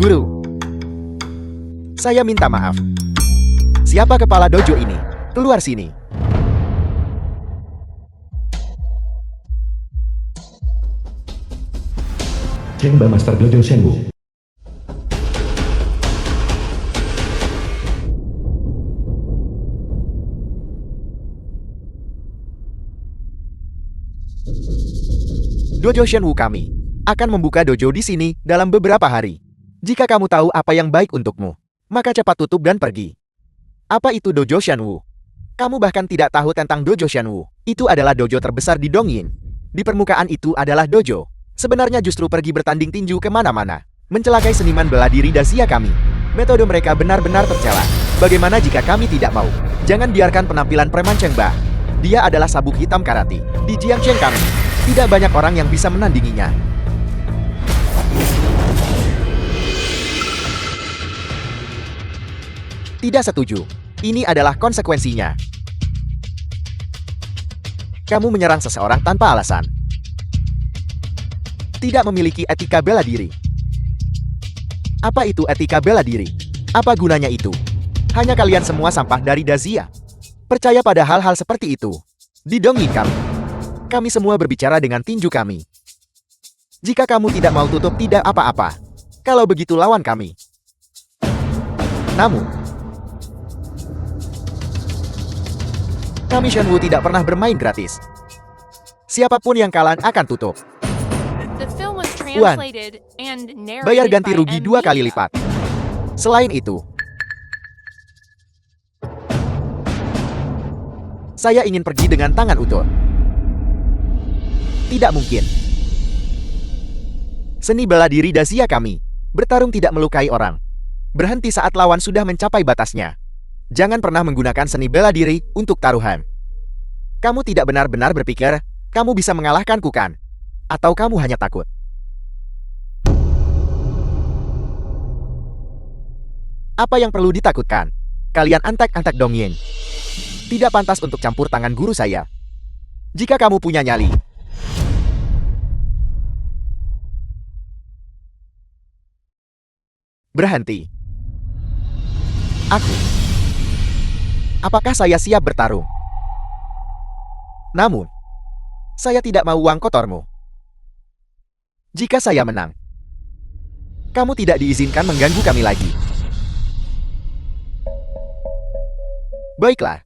Guru, saya minta maaf. Siapa kepala dojo ini? Keluar sini. Chengba Master Dojo Shenwu. Dojo Shenwu kami akan membuka dojo di sini dalam beberapa hari. Jika kamu tahu apa yang baik untukmu, maka cepat tutup dan pergi. Apa itu Dojo Shenwu? Kamu bahkan tidak tahu tentang Dojo Shenwu. Itu adalah dojo terbesar di Dongyin. Di permukaan itu adalah dojo. Sebenarnya justru pergi bertanding tinju kemana-mana. Mencelakai seniman bela diri Dacia kami. Metode mereka benar-benar tercela. Bagaimana jika kami tidak mau? Jangan biarkan penampilan preman Chengba. Dia adalah sabuk hitam karate. Di Jiangchen kami, tidak banyak orang yang bisa menandinginya. Tidak setuju. Ini adalah konsekuensinya. Kamu menyerang seseorang tanpa alasan. Tidak memiliki etika bela diri. Apa itu etika bela diri? Apa gunanya itu? Hanya kalian semua sampah dari Dacia. Percaya pada hal-hal seperti itu. Di Dongyin kami semua berbicara dengan tinju kami. Jika kamu tidak mau tutup, tidak apa-apa. Kalau begitu lawan kami. Namun, kami Shenwu tidak pernah bermain gratis. Siapapun yang kalah akan tutup. Bayar ganti rugi 2 kali lipat. Selain itu, saya ingin pergi dengan tangan utuh. Tidak mungkin. Seni bela diri Dacia kami bertarung tidak melukai orang. Berhenti saat lawan sudah mencapai batasnya. Jangan pernah menggunakan seni bela diri untuk taruhan. Kamu tidak benar-benar berpikir kamu bisa mengalahkanku kan? Atau kamu hanya takut? Apa yang perlu ditakutkan? Kalian antek-antek Dongyin. Tidak pantas untuk campur tangan guru saya. Jika kamu punya nyali, berhenti. Aku. Apakah saya siap bertarung? Namun, saya tidak mau uang kotormu. Jika saya menang, kamu tidak diizinkan mengganggu kami lagi. Baiklah.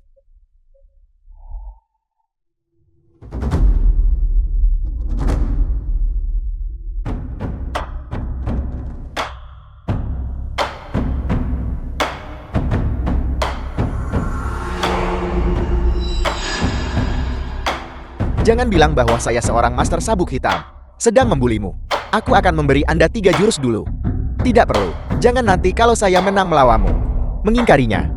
Jangan bilang bahwa saya seorang master sabuk hitam sedang membulimu. Aku akan memberi Anda 3 jurus dulu. Tidak perlu. Jangan nanti kalau saya menang melawanmu. Mengingkarinya.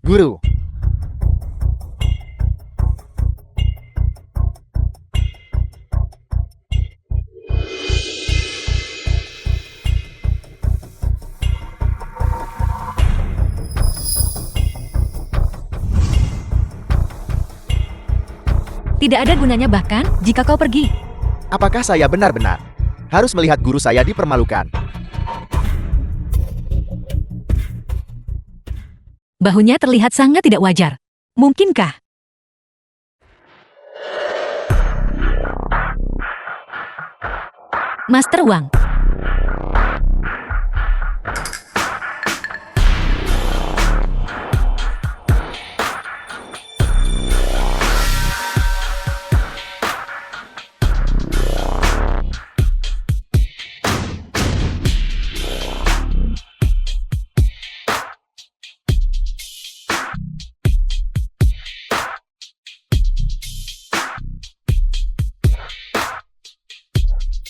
Guru. Tidak ada gunanya bahkan jika kau pergi. Apakah saya benar-benar harus melihat guru saya dipermalukan? Bahunya terlihat sangat tidak wajar. Mungkinkah? Master Wang.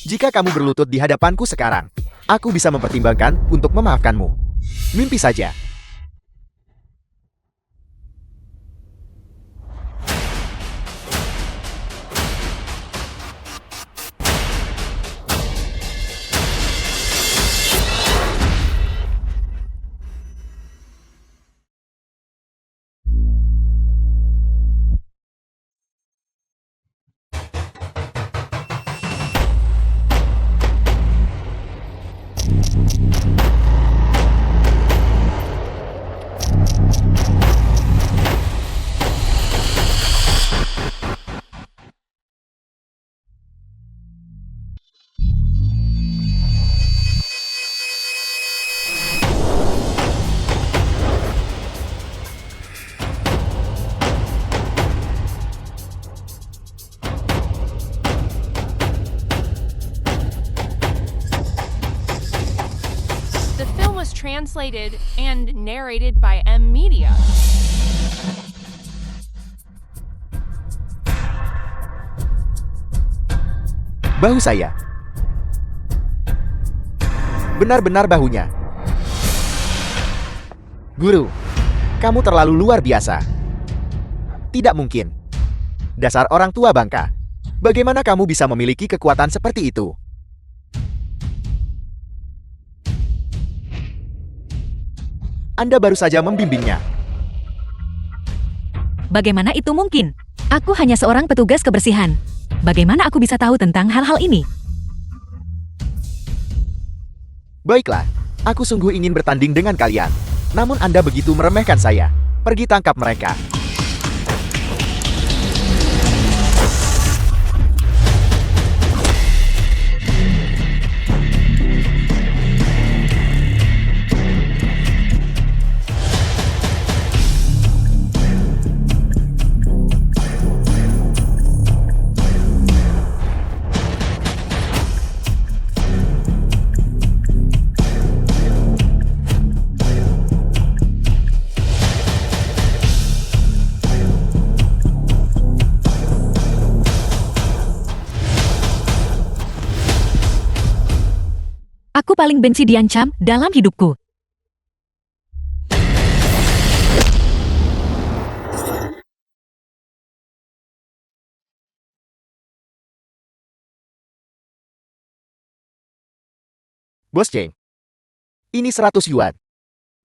Jika kamu berlutut di hadapanku sekarang, aku bisa mempertimbangkan untuk memaafkanmu. Mimpi saja. The film was translated and narrated by M Media. Bahu saya. Benar-benar bahunya. Guru, kamu terlalu luar biasa. Tidak mungkin. Dasar orang tua bangka. Bagaimana kamu bisa memiliki kekuatan seperti itu? Anda baru saja membimbingnya. Bagaimana itu mungkin? Aku hanya seorang petugas kebersihan. Bagaimana aku bisa tahu tentang hal-hal ini? Baiklah, aku sungguh ingin bertanding dengan kalian. Namun Anda begitu meremehkan saya. Pergi tangkap mereka. Aku paling benci diancam dalam hidupku. Bos Cheng, ini 100 yuan.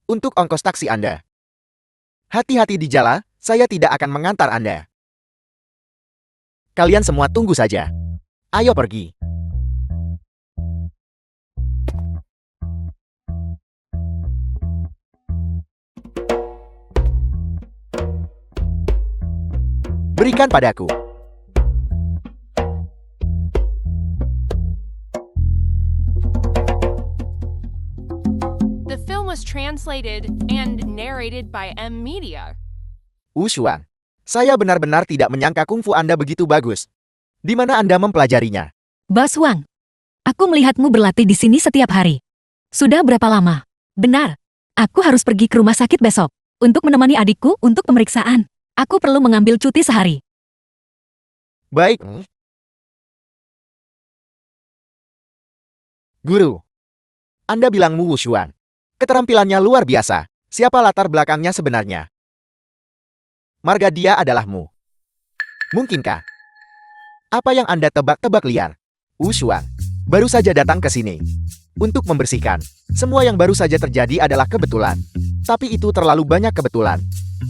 Untuk ongkos taksi Anda. Hati-hati di jalan, saya tidak akan mengantar Anda. Kalian semua tunggu saja. Ayo pergi. Berikan padaku. The film was translated and narrated by M Media. Wushuan, saya benar-benar tidak menyangka kungfu Anda begitu bagus. Di mana Anda mempelajarinya? Bos Wang, aku melihatmu berlatih di sini setiap hari. Sudah berapa lama? Benar, aku harus pergi ke rumah sakit besok untuk menemani adikku untuk pemeriksaan. Aku perlu mengambil cuti sehari. Baik. Guru, Anda bilang Mu Wushuan. Keterampilannya luar biasa. Siapa latar belakangnya sebenarnya? Marga dia adalah Mu. Mungkinkah? Apa yang Anda tebak-tebak liar? Wushuan baru saja datang ke sini untuk membersihkan. Semua yang baru saja terjadi adalah kebetulan. Tapi itu terlalu banyak kebetulan.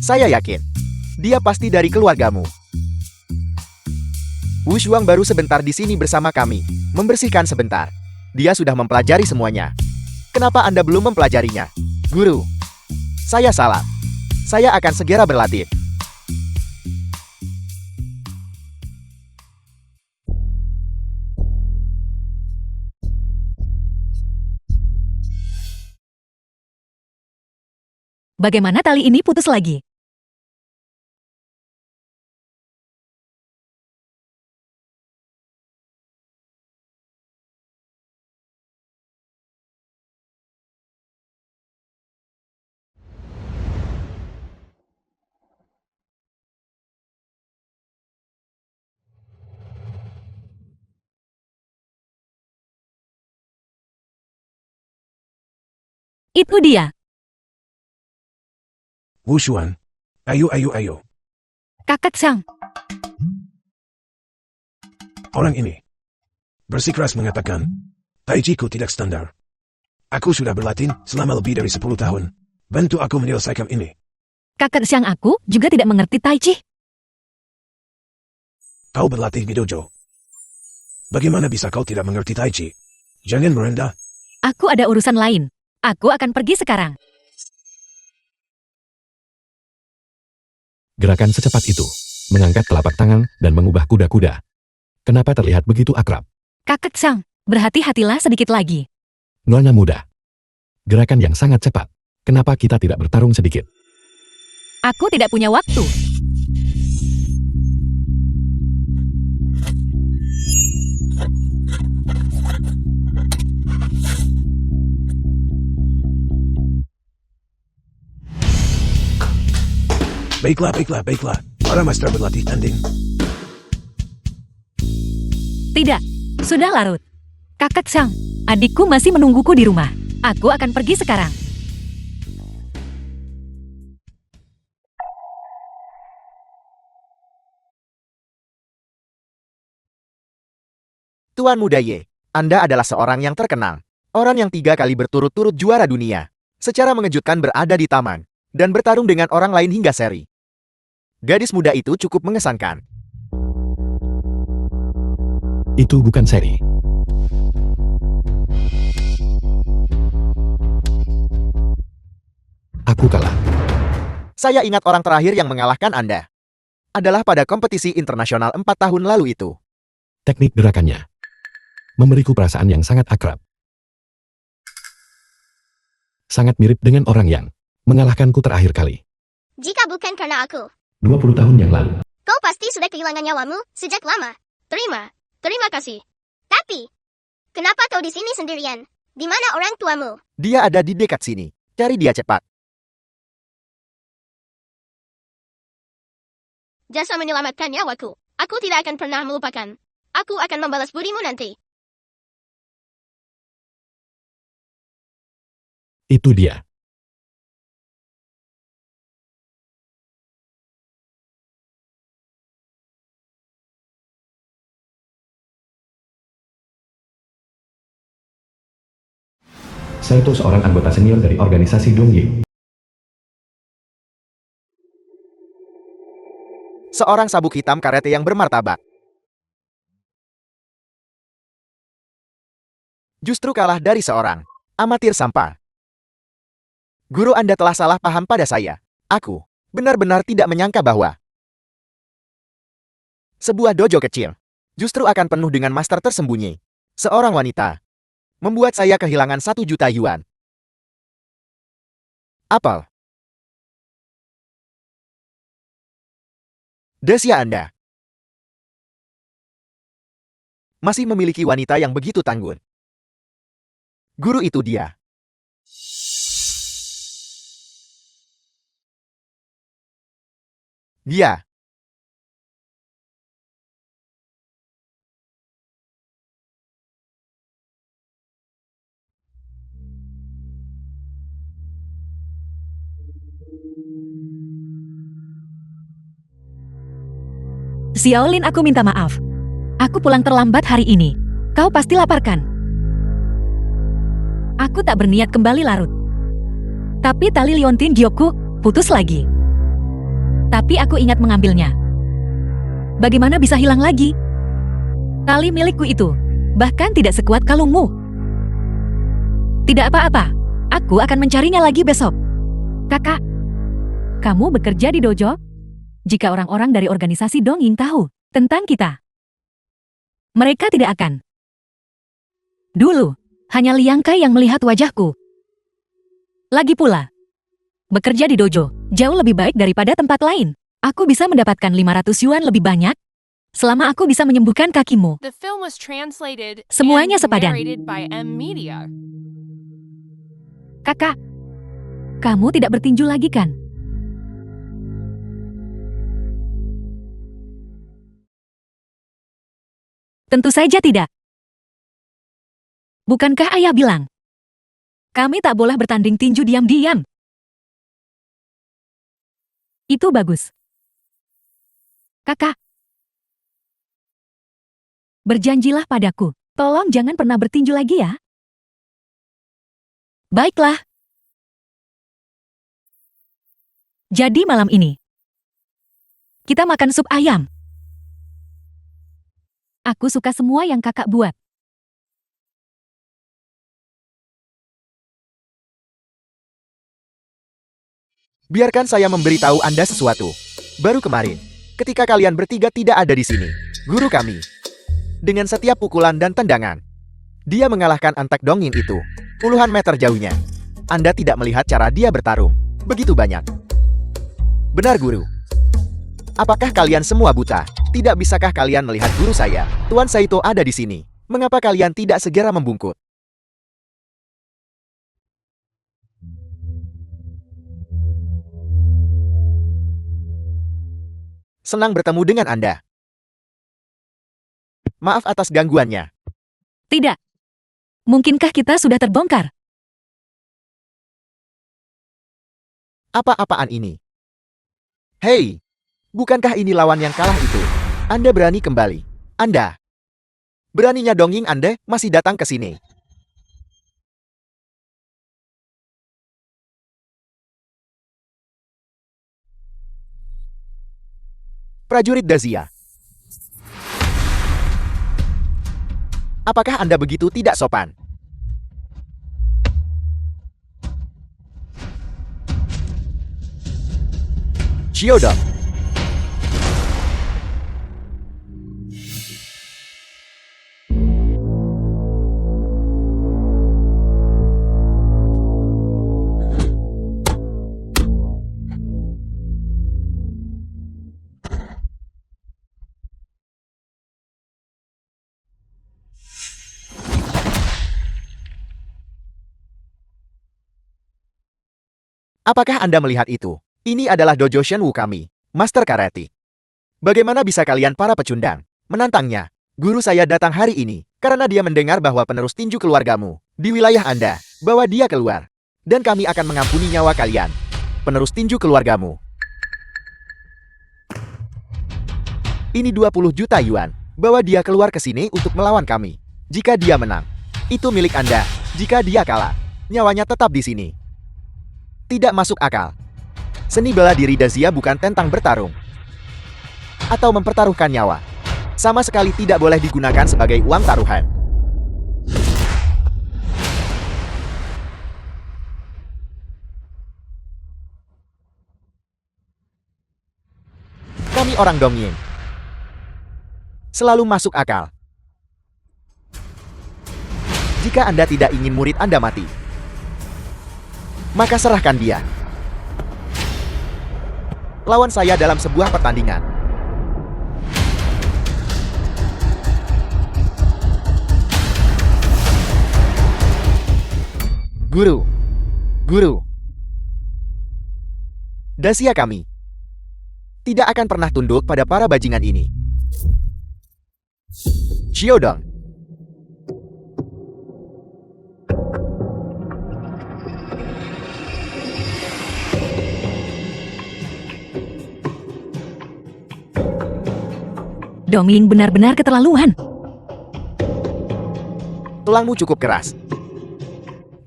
Saya yakin dia pasti dari keluargamu. Wushuang baru sebentar di sini bersama kami, membersihkan sebentar. Dia sudah mempelajari semuanya. Kenapa Anda belum mempelajarinya? Guru, saya salah. Saya akan segera berlatih. Bagaimana tali ini putus lagi? Itu dia. Wushuan. Ayo. Kakak Xiang, Orang ini bersikeras mengatakan, Taijiku tidak standar. Aku sudah berlatih selama lebih dari 10 tahun. Bantu aku menyelesaikan ini. kakak Xiang aku juga tidak mengerti Tai Chi. Kau berlatih di dojo. Bagaimana bisa kau tidak mengerti Tai Chi? Jangan merendah. Aku ada urusan lain. Aku akan pergi sekarang. Gerakan secepat itu, mengangkat telapak tangan dan mengubah kuda-kuda. Kenapa terlihat begitu akrab? Kakak Xiang, berhati-hatilah sedikit lagi. Nona muda. Gerakan yang sangat cepat. Kenapa kita tidak bertarung sedikit? Aku tidak punya waktu. Baiklah. Para master berlatih tanding. Tidak, sudah larut. Kakak Xiang, adikku masih menungguku di rumah. Aku akan pergi sekarang. Tuan Muda Ye, Anda adalah seorang yang terkenal. Orang yang 3 kali berturut-turut juara dunia. Secara mengejutkan berada di taman. Dan bertarung dengan orang lain hingga seri. Gadis muda itu cukup mengesankan. Itu bukan seri. Aku kalah. Saya ingat orang terakhir yang mengalahkan Anda. Adalah pada kompetisi internasional 4 tahun lalu itu. Teknik gerakannya memberiku perasaan yang sangat akrab. Sangat mirip dengan orang yang mengalahkanku terakhir kali. Jika bukan karena aku, 20 tahun yang lalu. kau pasti sudah kehilangan nyawamu sejak lama. Terima kasih. Tapi, kenapa kau di sini sendirian? Di mana orang tuamu? Dia ada di dekat sini. Cari dia cepat. Jasa menyelamatkan nyawaku. Aku tidak akan pernah melupakan. Aku akan membalas budimu nanti. Itu dia. Saito seorang anggota senior dari organisasi Dongye. Seorang sabuk hitam karate yang bermartabat. Justru kalah dari seorang amatir sampah. Guru Anda telah salah paham pada saya. Aku benar-benar tidak menyangka bahwa sebuah dojo kecil justru akan penuh dengan master tersembunyi. Seorang wanita membuat saya kehilangan 1 juta yuan. Apel. Desia Anda masih memiliki wanita yang begitu tangguh. Guru itu dia. Dia. Xiaolin, aku minta maaf. Aku pulang terlambat hari ini. Kau pasti lapar kan? Aku tak berniat kembali larut. Tapi tali liontin Gyoku putus lagi. Tapi aku ingat mengambilnya. Bagaimana bisa hilang lagi? Tali milikku itu bahkan tidak sekuat kalungmu. Tidak apa-apa. Aku akan mencarinya lagi besok. Kakak, kamu bekerja di dojo? Jika orang-orang dari organisasi Dongying tahu tentang kita, mereka tidak akan. Dulu, hanya Liang Kai yang melihat wajahku. Lagi pula, bekerja di dojo jauh lebih baik daripada tempat lain. Aku bisa mendapatkan 500 yuan lebih banyak selama aku bisa menyembuhkan kakimu. The film was translated Semuanya and sepadan. narrated by M Media. Kakak, kamu tidak bertinju lagi kan? Tentu saja tidak. Bukankah ayah bilang, kami tak boleh bertanding tinju diam-diam? Itu bagus. Kakak, berjanjilah padaku. Tolong jangan pernah bertinju lagi ya. Baiklah. Jadi malam ini, kita makan sup ayam. Aku suka semua yang kakak buat. Biarkan saya memberitahu Anda sesuatu. Baru kemarin, ketika kalian bertiga tidak ada di sini, guru kami, dengan setiap pukulan dan tendangan, dia mengalahkan Antek Dongin itu, puluhan meter jauhnya. Anda tidak melihat cara dia bertarung, begitu banyak. Benar guru. Apakah kalian semua buta? Tidak bisakah kalian melihat guru saya, Tuan Saito ada di sini? Mengapa kalian tidak segera membungkuk? Senang bertemu dengan Anda. Maaf atas gangguannya. Tidak. Mungkinkah kita sudah terbongkar? Apa-apaan ini? Hei, bukankah ini lawan yang kalah itu? Anda berani kembali. Anda. Beraninya Dongying Anda masih datang ke sini. Prajurit Dazia. Apakah Anda begitu tidak sopan? Chiodong. Apakah Anda melihat itu? Ini adalah dojo Shenwu kami, Master Karate. Bagaimana bisa kalian para pecundang menantangnya? Guru saya datang hari ini karena dia mendengar bahwa penerus tinju keluargamu di wilayah Anda, bawa dia keluar. Dan kami akan mengampuni nyawa kalian. Penerus tinju keluargamu. Ini 20 juta yuan. Bawa dia keluar ke sini untuk melawan kami. Jika dia menang, itu milik Anda. Jika dia kalah, nyawanya tetap di sini. Tidak masuk akal. Seni bela diri Dazia bukan tentang bertarung atau mempertaruhkan nyawa. Sama sekali tidak boleh digunakan sebagai uang taruhan. Kami orang Dongying. Selalu masuk akal. Jika Anda tidak ingin murid Anda mati, maka serahkan dia. Lawan saya dalam sebuah pertandingan. Guru. Guru. Dazia kami tidak akan pernah tunduk pada para bajingan ini. Chiodong. Dongying benar-benar keterlaluan. Tulangmu cukup keras.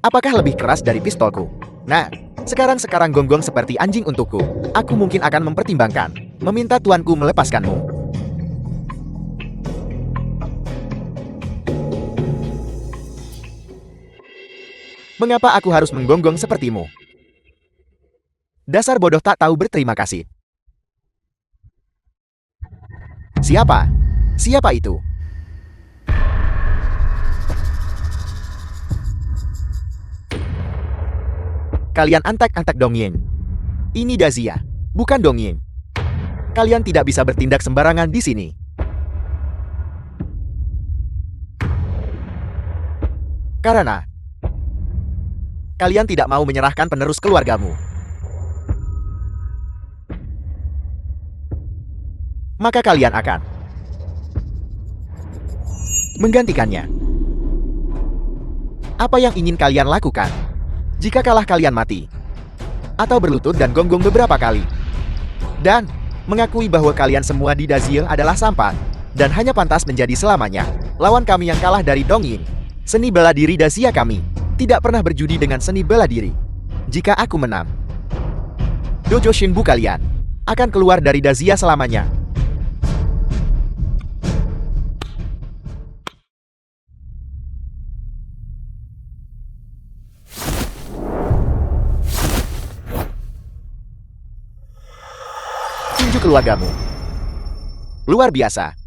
Apakah lebih keras dari pistolku? Nah, sekarang gonggong seperti anjing untukku. Aku mungkin akan mempertimbangkan meminta tuanku melepaskanmu. Mengapa aku harus menggonggong sepertimu? Dasar bodoh tak tahu berterima kasih. Siapa? Siapa itu? Kalian antek-antek Dongying. Ini Dazia, bukan Dongying. Kalian tidak bisa bertindak sembarangan di sini. Karena kalian tidak mau menyerahkan penerus keluargamu. Maka kalian akan menggantikannya. Apa yang ingin kalian lakukan? Jika kalah kalian mati. Atau berlutut dan gonggong beberapa kali. Dan mengakui bahwa kalian semua di Dazil adalah sampah dan hanya pantas menjadi selamanya lawan kami yang kalah dari Dongying. Seni bela diri Dazia kami tidak pernah berjudi dengan seni bela diri. Jika aku menang, dojo Shinbu kalian akan keluar dari Dazia selamanya. Tinju keluargamu luar biasa.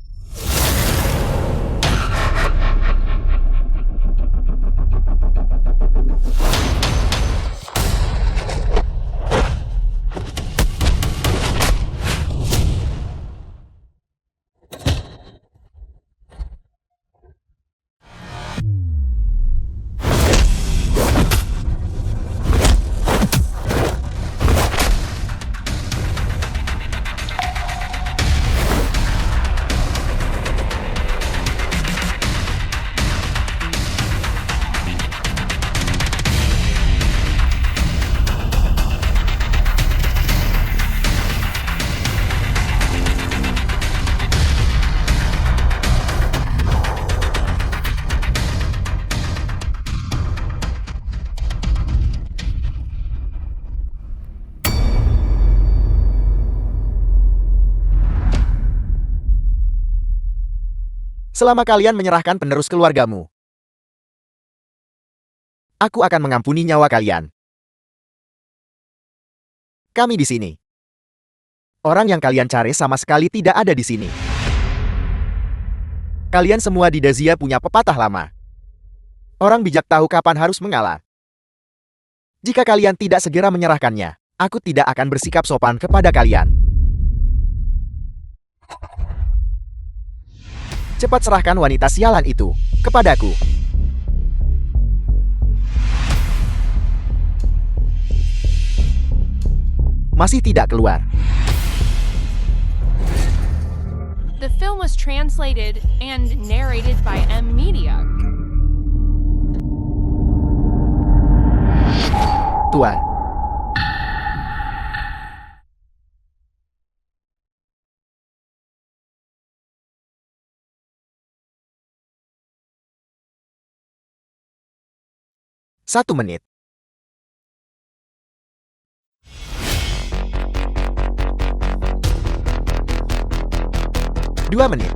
Selama kalian menyerahkan penerus keluargamu, aku akan mengampuni nyawa kalian. Kami di sini. Orang yang kalian cari sama sekali tidak ada di sini. Kalian semua di Dazia punya pepatah lama. Orang bijak tahu kapan harus mengalah. Jika kalian tidak segera menyerahkannya, aku tidak akan bersikap sopan kepada kalian. Cepat serahkan wanita sialan itu kepadaku. Masih tidak keluar. The film was translated and narrated by M Media. Tuan. Satu menit. Dua menit.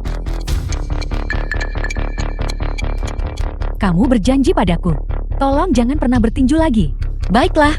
Kamu berjanji padaku. Tolong jangan pernah bertinju lagi. Baiklah.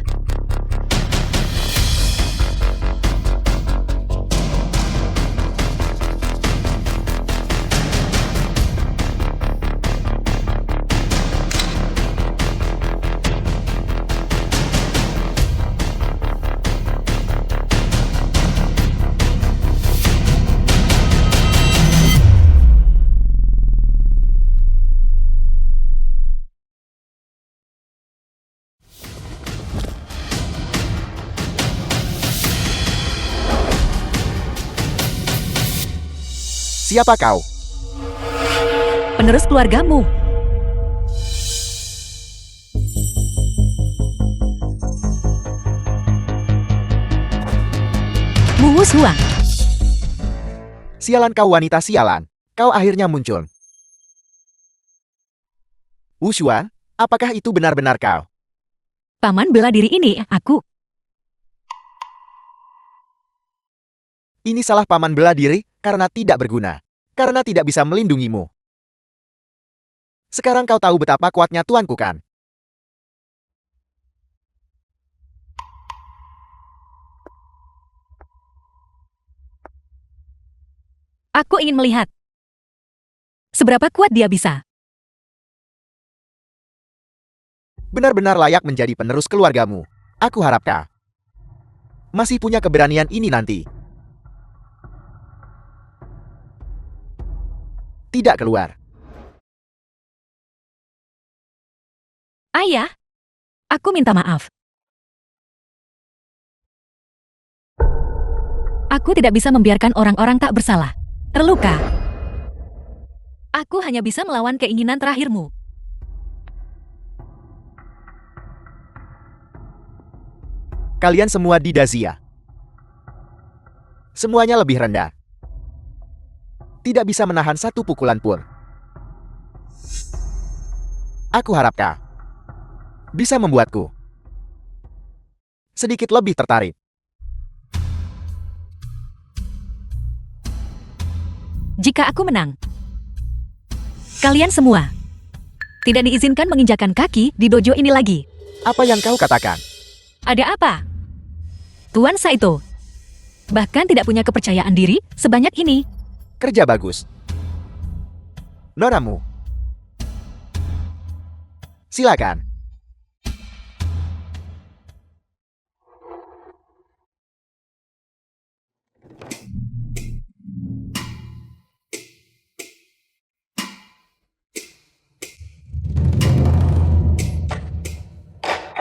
Siapa kau? Penerus keluargamu. Wu Xuang. Sialan kau wanita sialan. Kau akhirnya muncul. Wu Xuan, apakah itu benar-benar kau? Paman bela diri ini, aku. Ini salah paman bela diri karena tidak berguna. Karena tidak bisa melindungimu. Sekarang kau tahu betapa kuatnya tuanku kan? Aku ingin melihat seberapa kuat dia bisa. Benar-benar layak menjadi penerus keluargamu. Aku harap kau masih punya keberanian ini nanti. Tidak keluar. Ayah, aku minta maaf. Aku tidak bisa membiarkan orang-orang tak bersalah terluka. Aku hanya bisa melawan keinginan terakhirmu. Kalian semua di Dazia Semuanya lebih rendah. Tidak bisa menahan satu pukulan pun. Aku harap kau bisa membuatku sedikit lebih tertarik. Jika aku menang, kalian semua tidak diizinkan menginjakan kaki di dojo ini lagi. Apa yang kau katakan? Ada apa? Tuan Saito bahkan tidak punya kepercayaan diri sebanyak ini. Kerja bagus. Nonamu. Silakan.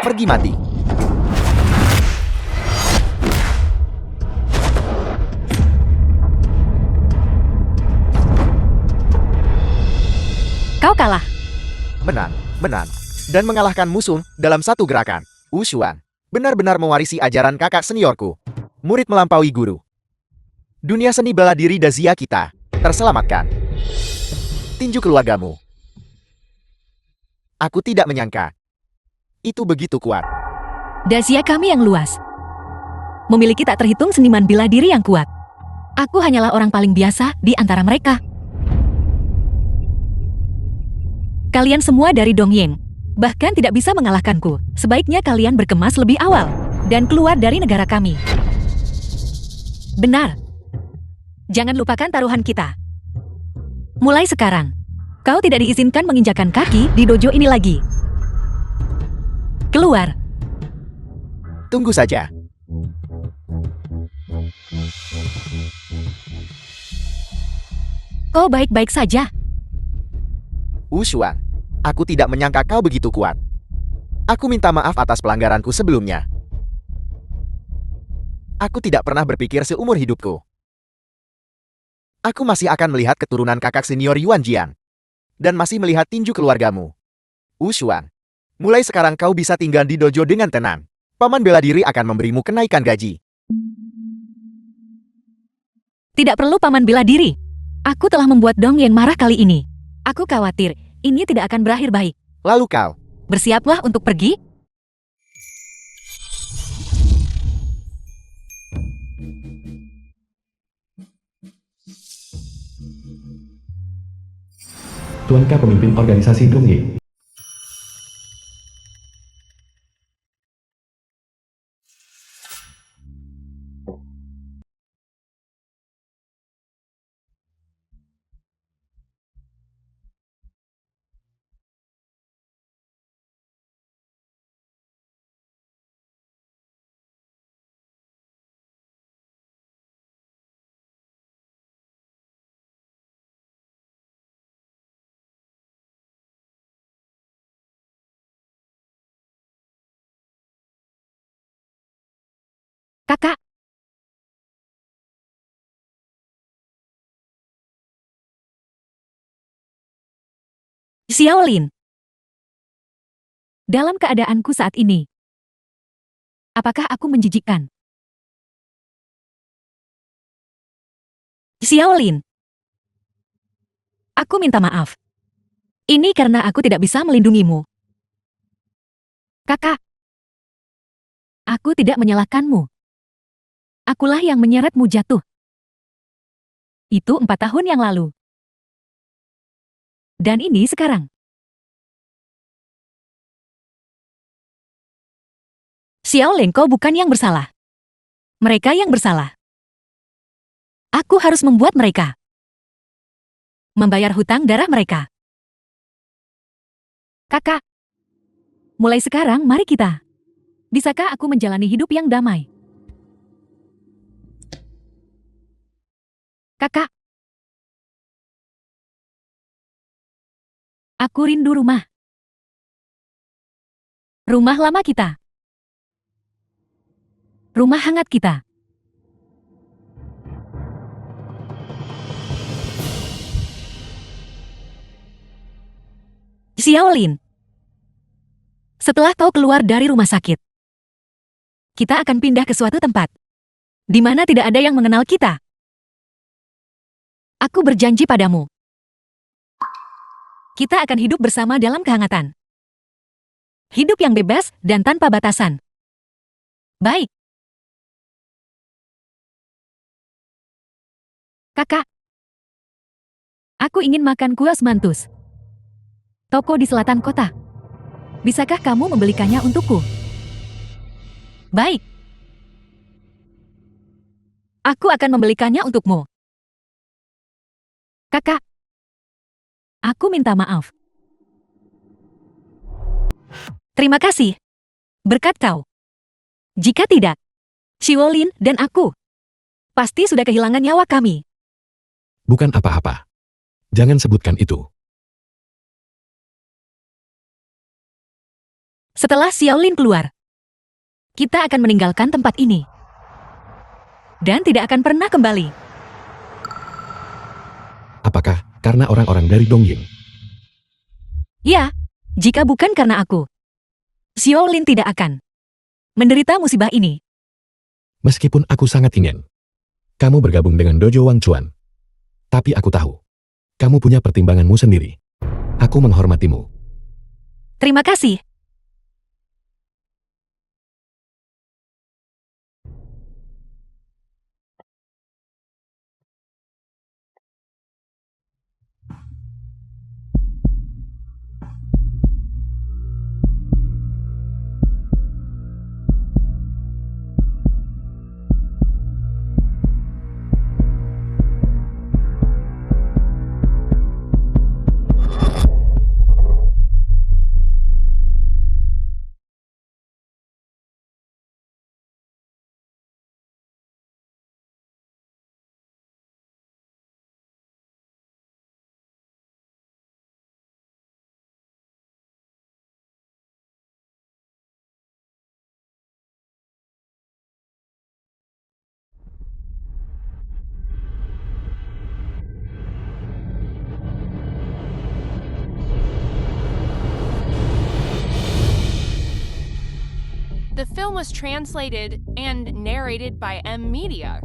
Pergi mati. Kau kalah. Menang. Dan mengalahkan musuh dalam satu gerakan. Wushuan benar-benar mewarisi ajaran kakak seniorku. Murid melampaui guru. Dunia seni bela diri Dazia kita terselamatkan. Tinju keluargamu. Aku tidak menyangka itu begitu kuat. Dazia kami yang luas memiliki tak terhitung seniman bela diri yang kuat. Aku hanyalah orang paling biasa di antara mereka. Kalian semua dari Dongying bahkan tidak bisa mengalahkanku. Sebaiknya kalian berkemas lebih awal dan keluar dari negara kami. Benar. Jangan lupakan taruhan kita. Mulai sekarang, kau tidak diizinkan menginjakan kaki di dojo ini lagi. Keluar. Tunggu saja. Kau baik-baik saja. Wushuan, aku tidak menyangka kau begitu kuat. Aku minta maaf atas pelanggaranku sebelumnya. Aku tidak pernah berpikir seumur hidupku aku masih akan melihat keturunan kakak senior Yuan Jian. Dan masih melihat tinju keluargamu. Wushuan, mulai sekarang kau bisa tinggal di dojo dengan tenang. Paman bela diri akan memberimu kenaikan gaji. Tidak perlu paman bela diri. Aku telah membuat Dong yang marah kali ini. Aku khawatir ini tidak akan berakhir baik. Lalu kau Bersiaplah untuk pergi. Tuankah pemimpin organisasi Dongying? Kakak. Xiaolin. Dalam keadaanku saat ini, apakah aku menjijikkan? Xiaolin. Aku minta maaf. Ini karena aku tidak bisa melindungimu. Kakak. Aku tidak menyalahkanmu. Akulah yang menyeretmu jatuh. Itu 4 tahun yang lalu. Dan ini sekarang. Xiaolin, kau bukan yang bersalah. Mereka yang bersalah. Aku harus membuat mereka membayar hutang darah mereka. Kakak, mulai sekarang mari kita. Bisakah aku menjalani hidup yang damai? Kakak. Aku rindu rumah. Rumah lama kita. Rumah hangat kita. Xiaolin. Setelah kau keluar dari rumah sakit, kita akan pindah ke suatu tempat di mana tidak ada yang mengenal kita. Aku berjanji padamu. Kita akan hidup bersama dalam kehangatan. Hidup yang bebas dan tanpa batasan. Baik. Kakak. Aku ingin makan kuas mantus. Toko di selatan kota. Bisakah kamu membelikannya untukku? Baik. Aku akan membelikannya untukmu. Kakak. Aku minta maaf. Terima kasih. Berkat kau. Jika tidak, Shiolin dan aku pasti sudah kehilangan nyawa kami. Bukan apa-apa. Jangan sebutkan itu. Setelah Xiaolin keluar, kita akan meninggalkan tempat ini. Dan tidak akan pernah kembali. Apakah karena orang-orang dari Dongying? Ya, jika bukan karena aku, Xiaolin tidak akan menderita musibah ini. Meskipun aku sangat ingin kamu bergabung dengan Dojo Wang Chuan. Tapi aku tahu, kamu punya pertimbanganmu sendiri. Aku menghormatimu. Terima kasih. The film was translated and narrated by M Media.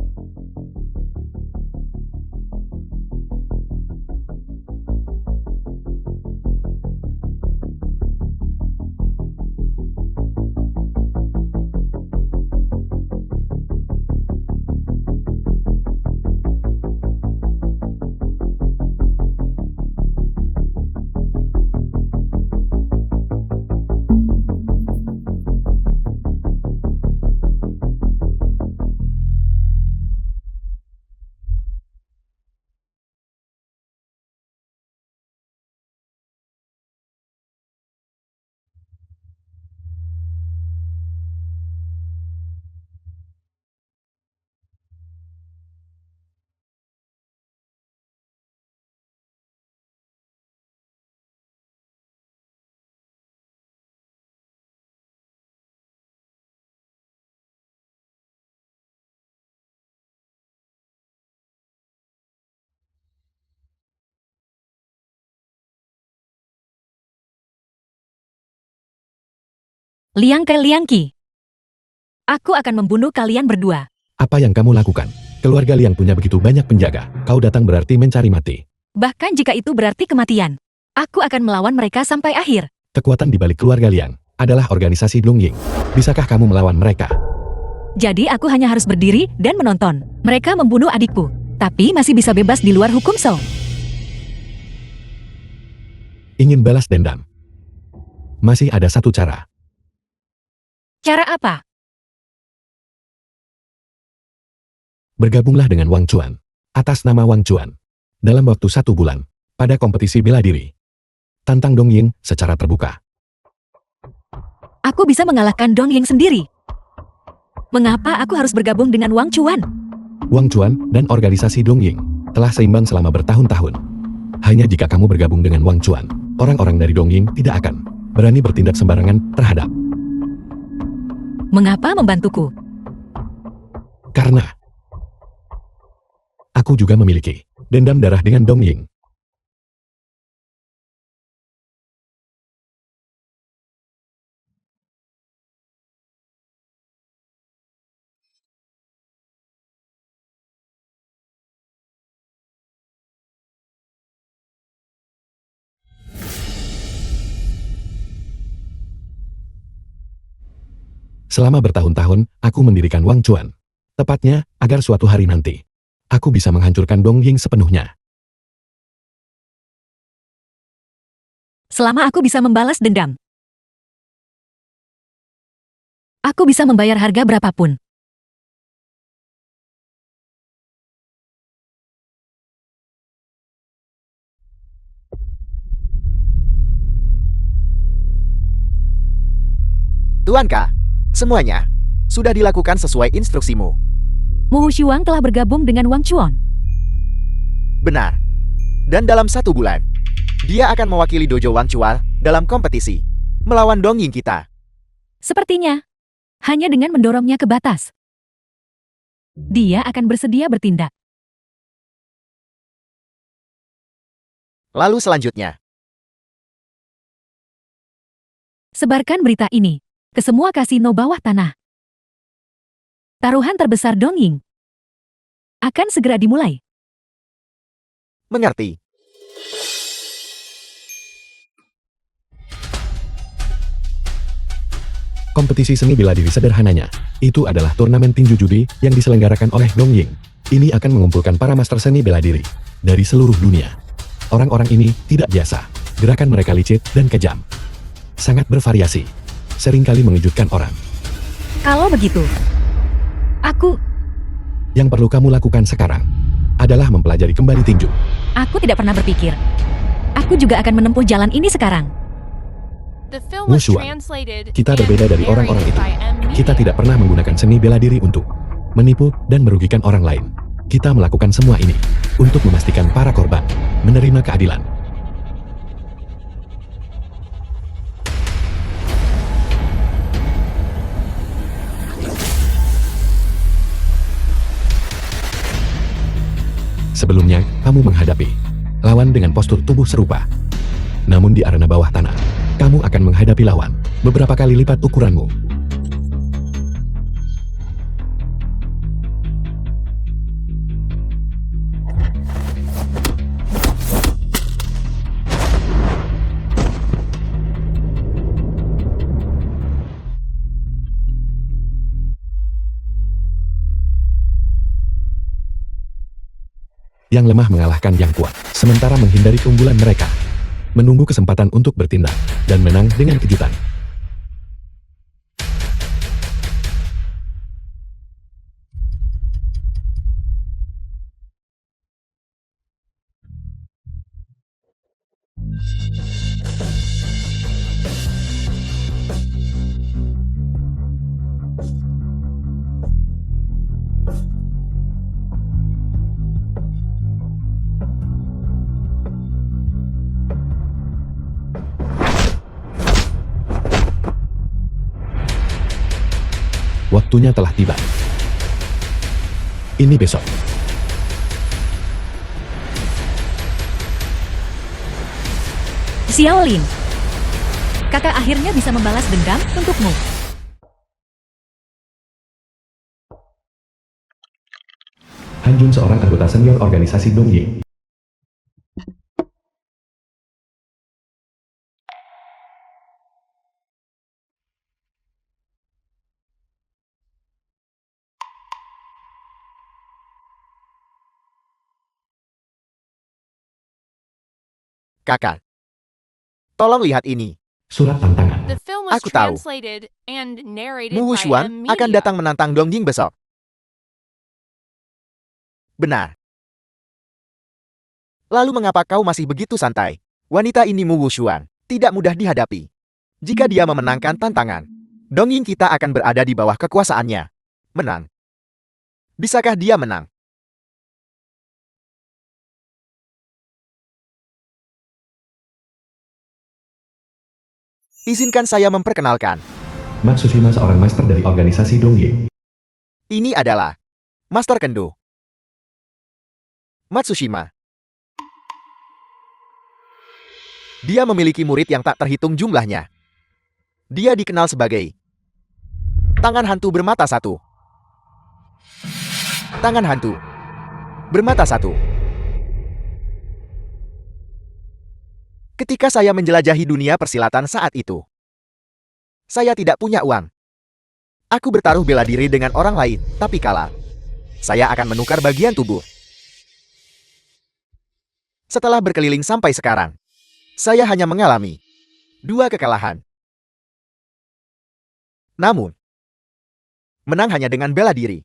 Liang Ke Liang Qi. Aku akan membunuh kalian berdua. Apa yang kamu lakukan? Keluarga Liang punya begitu banyak penjaga. Kau datang berarti mencari mati. Bahkan jika itu berarti kematian. Aku akan melawan mereka sampai akhir. Kekuatan di balik keluarga Liang adalah organisasi Dongying. Bisakah kamu melawan mereka? Jadi aku hanya harus berdiri dan menonton. Mereka membunuh adikku, tapi masih bisa bebas di luar hukum Song. Ingin balas dendam? Masih ada satu cara. Cara apa? Bergabunglah dengan Wang Chuan. Atas nama Wang Chuan. Dalam waktu 1 bulan. Pada kompetisi bela diri. Tantang Dongying secara terbuka. Aku bisa mengalahkan Dong Ying sendiri. Mengapa aku harus bergabung dengan Wang Chuan? Wang Chuan dan organisasi Dongying telah seimbang selama bertahun-tahun. Hanya jika kamu bergabung dengan Wang Chuan, orang-orang dari Dongying tidak akan berani bertindak sembarangan terhadap. Mengapa membantuku? Karena aku juga memiliki dendam darah dengan Dongying. Selama bertahun-tahun, aku mendirikan Wang Chuan. Tepatnya, agar suatu hari nanti, aku bisa menghancurkan Dongying sepenuhnya. Selama aku bisa membalas dendam, aku bisa membayar harga berapapun. Tuanka, semuanya sudah dilakukan sesuai instruksimu. Mu Hushuang telah bergabung dengan Wang Chuan. Benar. Dan dalam 1 bulan, dia akan mewakili dojo Wang Chuan dalam kompetisi melawan Dongying kita. Sepertinya, hanya dengan mendorongnya ke batas, dia akan bersedia bertindak. Lalu selanjutnya, Sebarkan berita ini ke semua kasino bawah tanah. Taruhan terbesar Dongying akan segera dimulai. mengerti. Kompetisi seni bela diri sederhananya, itu adalah turnamen tinju judi yang diselenggarakan oleh Dongying. Ini akan mengumpulkan para master seni bela diri dari seluruh dunia. Orang-orang ini tidak biasa, gerakan mereka licik dan kejam. Sangat bervariasi, seringkali mengejutkan orang. Kalau begitu, Yang perlu kamu lakukan sekarang adalah mempelajari kembali tinju. aku tidak pernah berpikir. Aku juga akan menempuh jalan ini sekarang. The film was Wushuan, translated kita and berbeda dari orang-orang narrated itu. by M. Kita Media. tidak pernah menggunakan seni bela diri untuk menipu dan merugikan orang lain. Kita melakukan semua ini untuk memastikan para korban menerima keadilan. Sebelumnya, kamu menghadapi lawan dengan postur tubuh serupa. Namun di arena bawah tanah, kamu akan menghadapi lawan beberapa kali lipat ukuranmu. Yang lemah mengalahkan yang kuat, sementara menghindari keunggulan mereka. Menunggu kesempatan untuk bertindak, dan menang dengan kejutan. Waktunya telah tiba. Ini besok. Xiaolin, kakak akhirnya bisa membalas dendam untukmu. Hanjun seorang anggota senior organisasi Dongying. Kakak, tolong lihat ini. Surat tantangan. The film was Aku tahu. translated and narrated Mu by Hushuan M. akan Media. datang menantang Dongying besok. Benar. Lalu mengapa kau masih begitu santai? Wanita ini Mu Hushuan tidak mudah dihadapi. Jika dia memenangkan tantangan, Dongying kita akan berada di bawah kekuasaannya. Menang. Bisakah dia menang? Izinkan saya memperkenalkan. Matsushima seorang master dari organisasi Dongying. Ini adalah Master Kendo Matsushima. Dia memiliki murid yang tak terhitung jumlahnya. Dia dikenal sebagai tangan hantu bermata satu. Tangan hantu bermata satu. Ketika saya menjelajahi dunia persilatan saat itu, saya tidak punya uang. Aku bertaruh bela diri dengan orang lain, tapi kalah. Saya akan menukar bagian tubuh. Setelah berkeliling sampai sekarang, saya hanya mengalami 2 kekalahan. Namun, menang hanya dengan bela diri.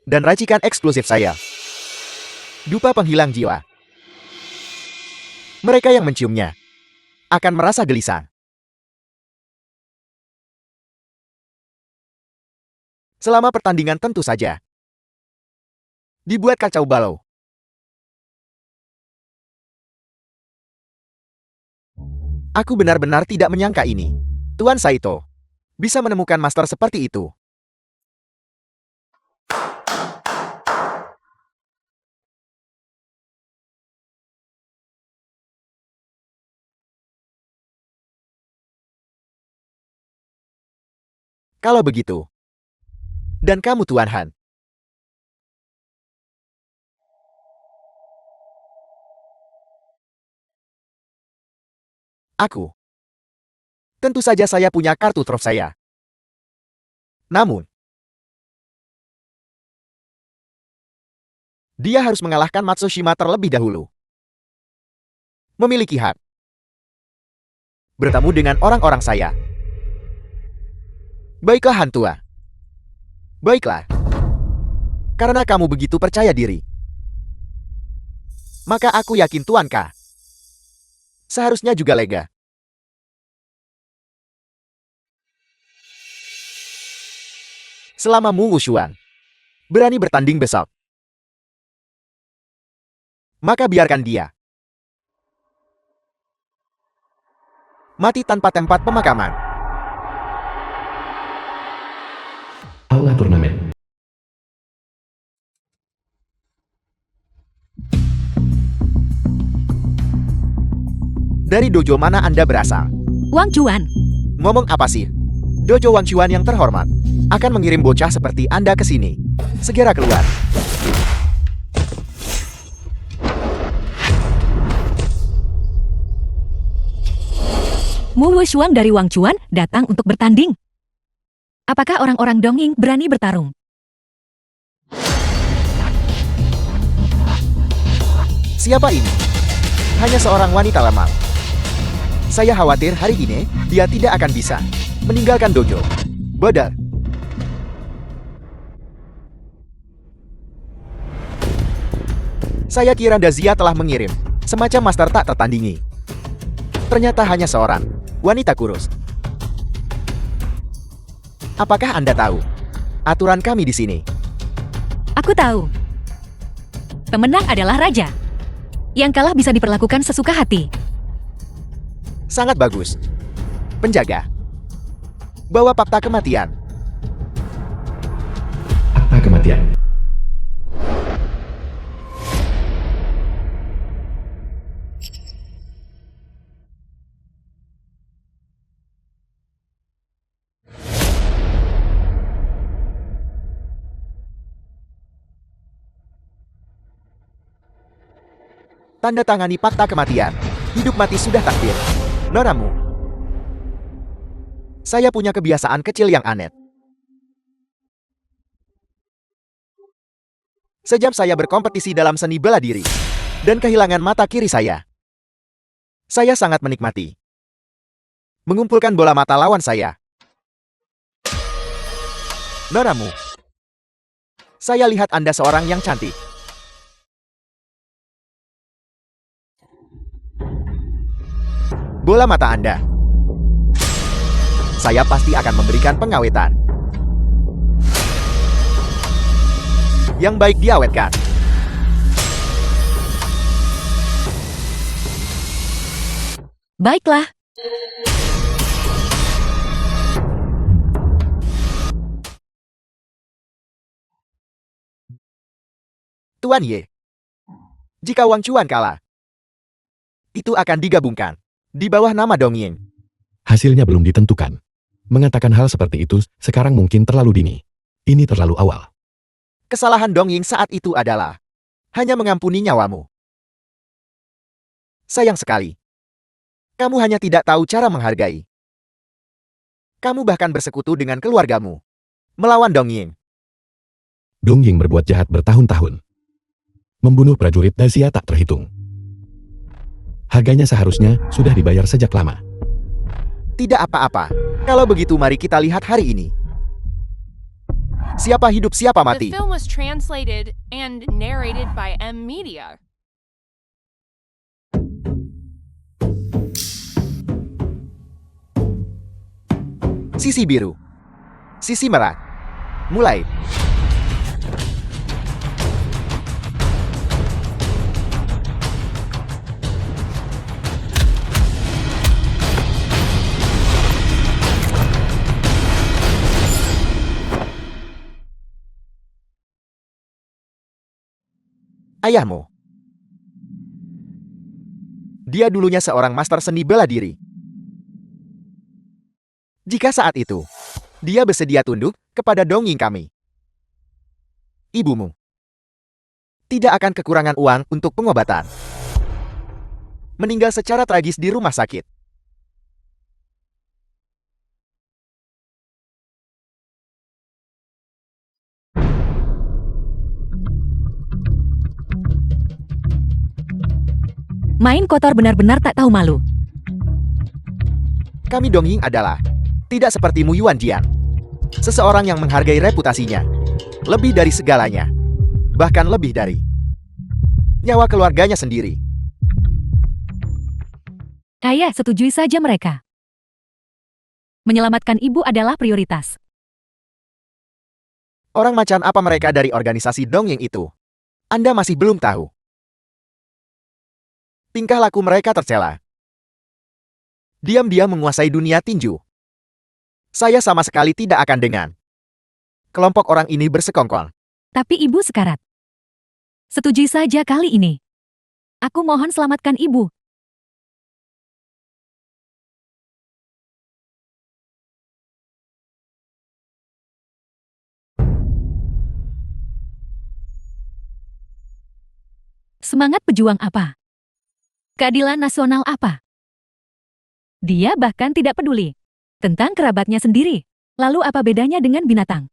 Dan racikan eksklusif saya. Dupa penghilang jiwa. Mereka yang menciumnya akan merasa gelisah. Selama pertandingan tentu saja dibuat kacau balau. Aku benar-benar tidak menyangka ini. Tuan Saito bisa menemukan master seperti itu. Kalau begitu, dan kamu Tuan Han, aku. Tentu saja saya punya kartu truf saya. Namun, dia harus mengalahkan Matsushima terlebih dahulu. Memiliki hak bertemu dengan orang-orang saya. Baiklah Han tua. Baiklah. Karena kamu begitu percaya diri, maka aku yakin Tuan K seharusnya juga lega. Selama Mu Wushuan berani bertanding besok, maka biarkan dia mati tanpa tempat pemakaman. Aula turnamen. Dari dojo mana Anda berasal? Wang Chuan. Ngomong apa sih? Dojo Wang Chuan yang terhormat akan mengirim bocah seperti Anda ke sini. Segera keluar. Mu Wushuang dari Wang Chuan datang untuk bertanding. Apakah orang-orang Dongying berani bertarung? Siapa ini? Hanya seorang wanita lemah. Saya khawatir hari ini dia tidak akan bisa meninggalkan dojo. Bodoh. Saya kira Dazia telah mengirim semacam master tak tertandingi. Ternyata hanya seorang wanita kurus. Apakah Anda tahu aturan kami di sini? Aku tahu. Pemenang adalah raja. Yang kalah bisa diperlakukan sesuka hati. Sangat bagus. Penjaga, bawa fakta kematian. Akta kematian. Tanda tangani fakta kematian. Hidup mati sudah takdir. Nonamu. Saya punya kebiasaan kecil yang aneh. Sejak saya berkompetisi dalam seni bela diri dan kehilangan mata kiri saya sangat menikmati mengumpulkan bola mata lawan saya. Nonamu, saya lihat Anda seorang yang cantik. Bola mata Anda, saya pasti akan memberikan pengawetan yang baik diawetkan. Baiklah. Tuan Ye, jika Wang Chuan kalah, itu akan digabungkan di bawah nama Dongying. Hasilnya belum ditentukan. Mengatakan hal seperti itu sekarang mungkin terlalu dini. Ini terlalu awal. Kesalahan Dongying saat itu adalah hanya mengampuni nyawamu. Sayang sekali. Kamu hanya tidak tahu cara menghargai. Kamu bahkan bersekutu dengan keluargamu. Melawan Dongying. Dongying berbuat jahat bertahun-tahun. Membunuh prajurit Daxia tak terhitung. Harganya seharusnya sudah dibayar sejak lama. Tidak apa-apa. Kalau begitu mari kita lihat hari ini. Siapa hidup siapa The mati. film was translated and narrated by M Media. Sisi biru. Sisi merah. Mulai. Ayahmu. Dia dulunya seorang master seni bela diri. Jika saat itu, dia bersedia tunduk kepada Dongying kami. Ibumu tidak akan kekurangan uang untuk pengobatan. Meninggal secara tragis di rumah sakit. Main kotor benar-benar tak tahu malu. Kami Dongying adalah tidak seperti Mu Yuan Jian. Seseorang yang menghargai reputasinya. Lebih dari segalanya. Bahkan lebih dari nyawa keluarganya sendiri. Ayah, setujui saja mereka. Menyelamatkan ibu adalah prioritas. Orang macan apa mereka dari organisasi Dongying itu? Anda masih belum tahu. Tingkah laku mereka tercela. Diam-diam menguasai dunia tinju. Saya sama sekali tidak akan dengan kelompok orang ini bersekongkol. Tapi ibu sekarat. Setujui saja kali ini. Aku mohon selamatkan ibu. Semangat pejuang apa? Keadilan nasional apa? Dia bahkan tidak peduli tentang kerabatnya sendiri. Lalu apa bedanya dengan binatang?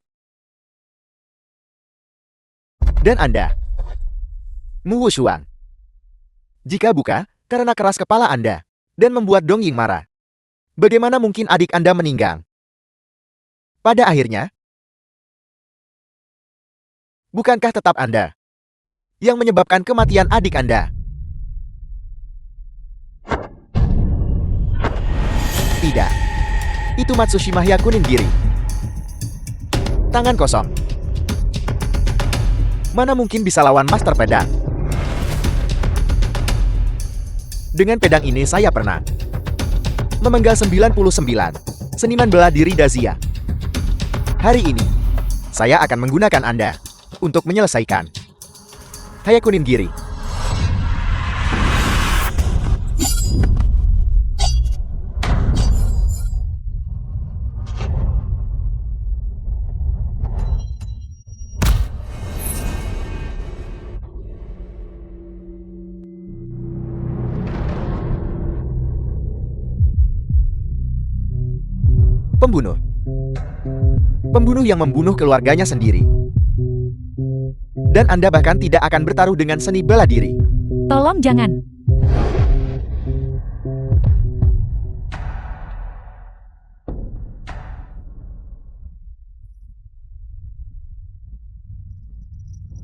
Dan Anda, Mu Wushuang. Jika buka, karena keras kepala Anda dan membuat Dongying marah, bagaimana mungkin adik Anda meninggal? Pada akhirnya, bukankah tetap Anda yang menyebabkan kematian adik Anda? Tidak. Itu Matsushima Hyakunin-giri. Tangan kosong. Mana mungkin bisa lawan master pedang? Dengan pedang ini saya pernah memenggal 99 seniman bela diri Daxia. Hari ini, saya akan menggunakan Anda untuk menyelesaikan Hyakunin-giri. Pembunuh. Pembunuh yang membunuh keluarganya sendiri. Dan Anda bahkan tidak akan bertaruh dengan seni bela diri. Tolong jangan.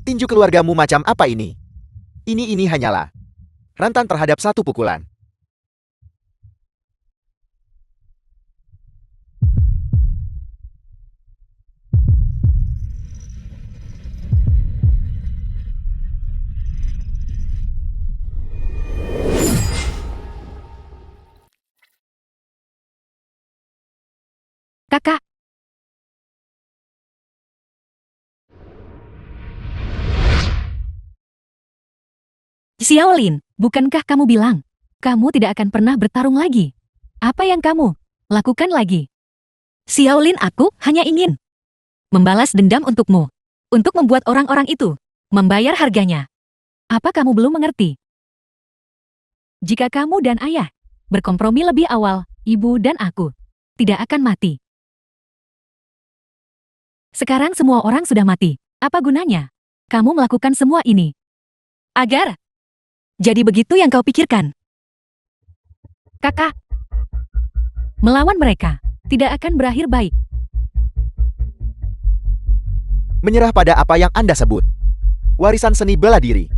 Tinju keluargamu macam apa ini? Ini hanyalah rentan terhadap satu pukulan. Kakak. Xiaolin, bukankah kamu bilang kamu tidak akan pernah bertarung lagi? Apa yang kamu lakukan lagi? Xiaolin, aku hanya ingin membalas dendam untukmu. Untuk membuat orang-orang itu membayar harganya. Apa kamu belum mengerti? Jika kamu dan ayah Berkompromi lebih awal, ibu dan aku tidak akan mati. Sekarang semua orang sudah mati. Apa gunanya? Kamu melakukan semua ini agar jadi begitu yang kau pikirkan. Kakak, melawan mereka tidak akan berakhir baik. Menyerah pada apa yang Anda sebut warisan seni bela diri.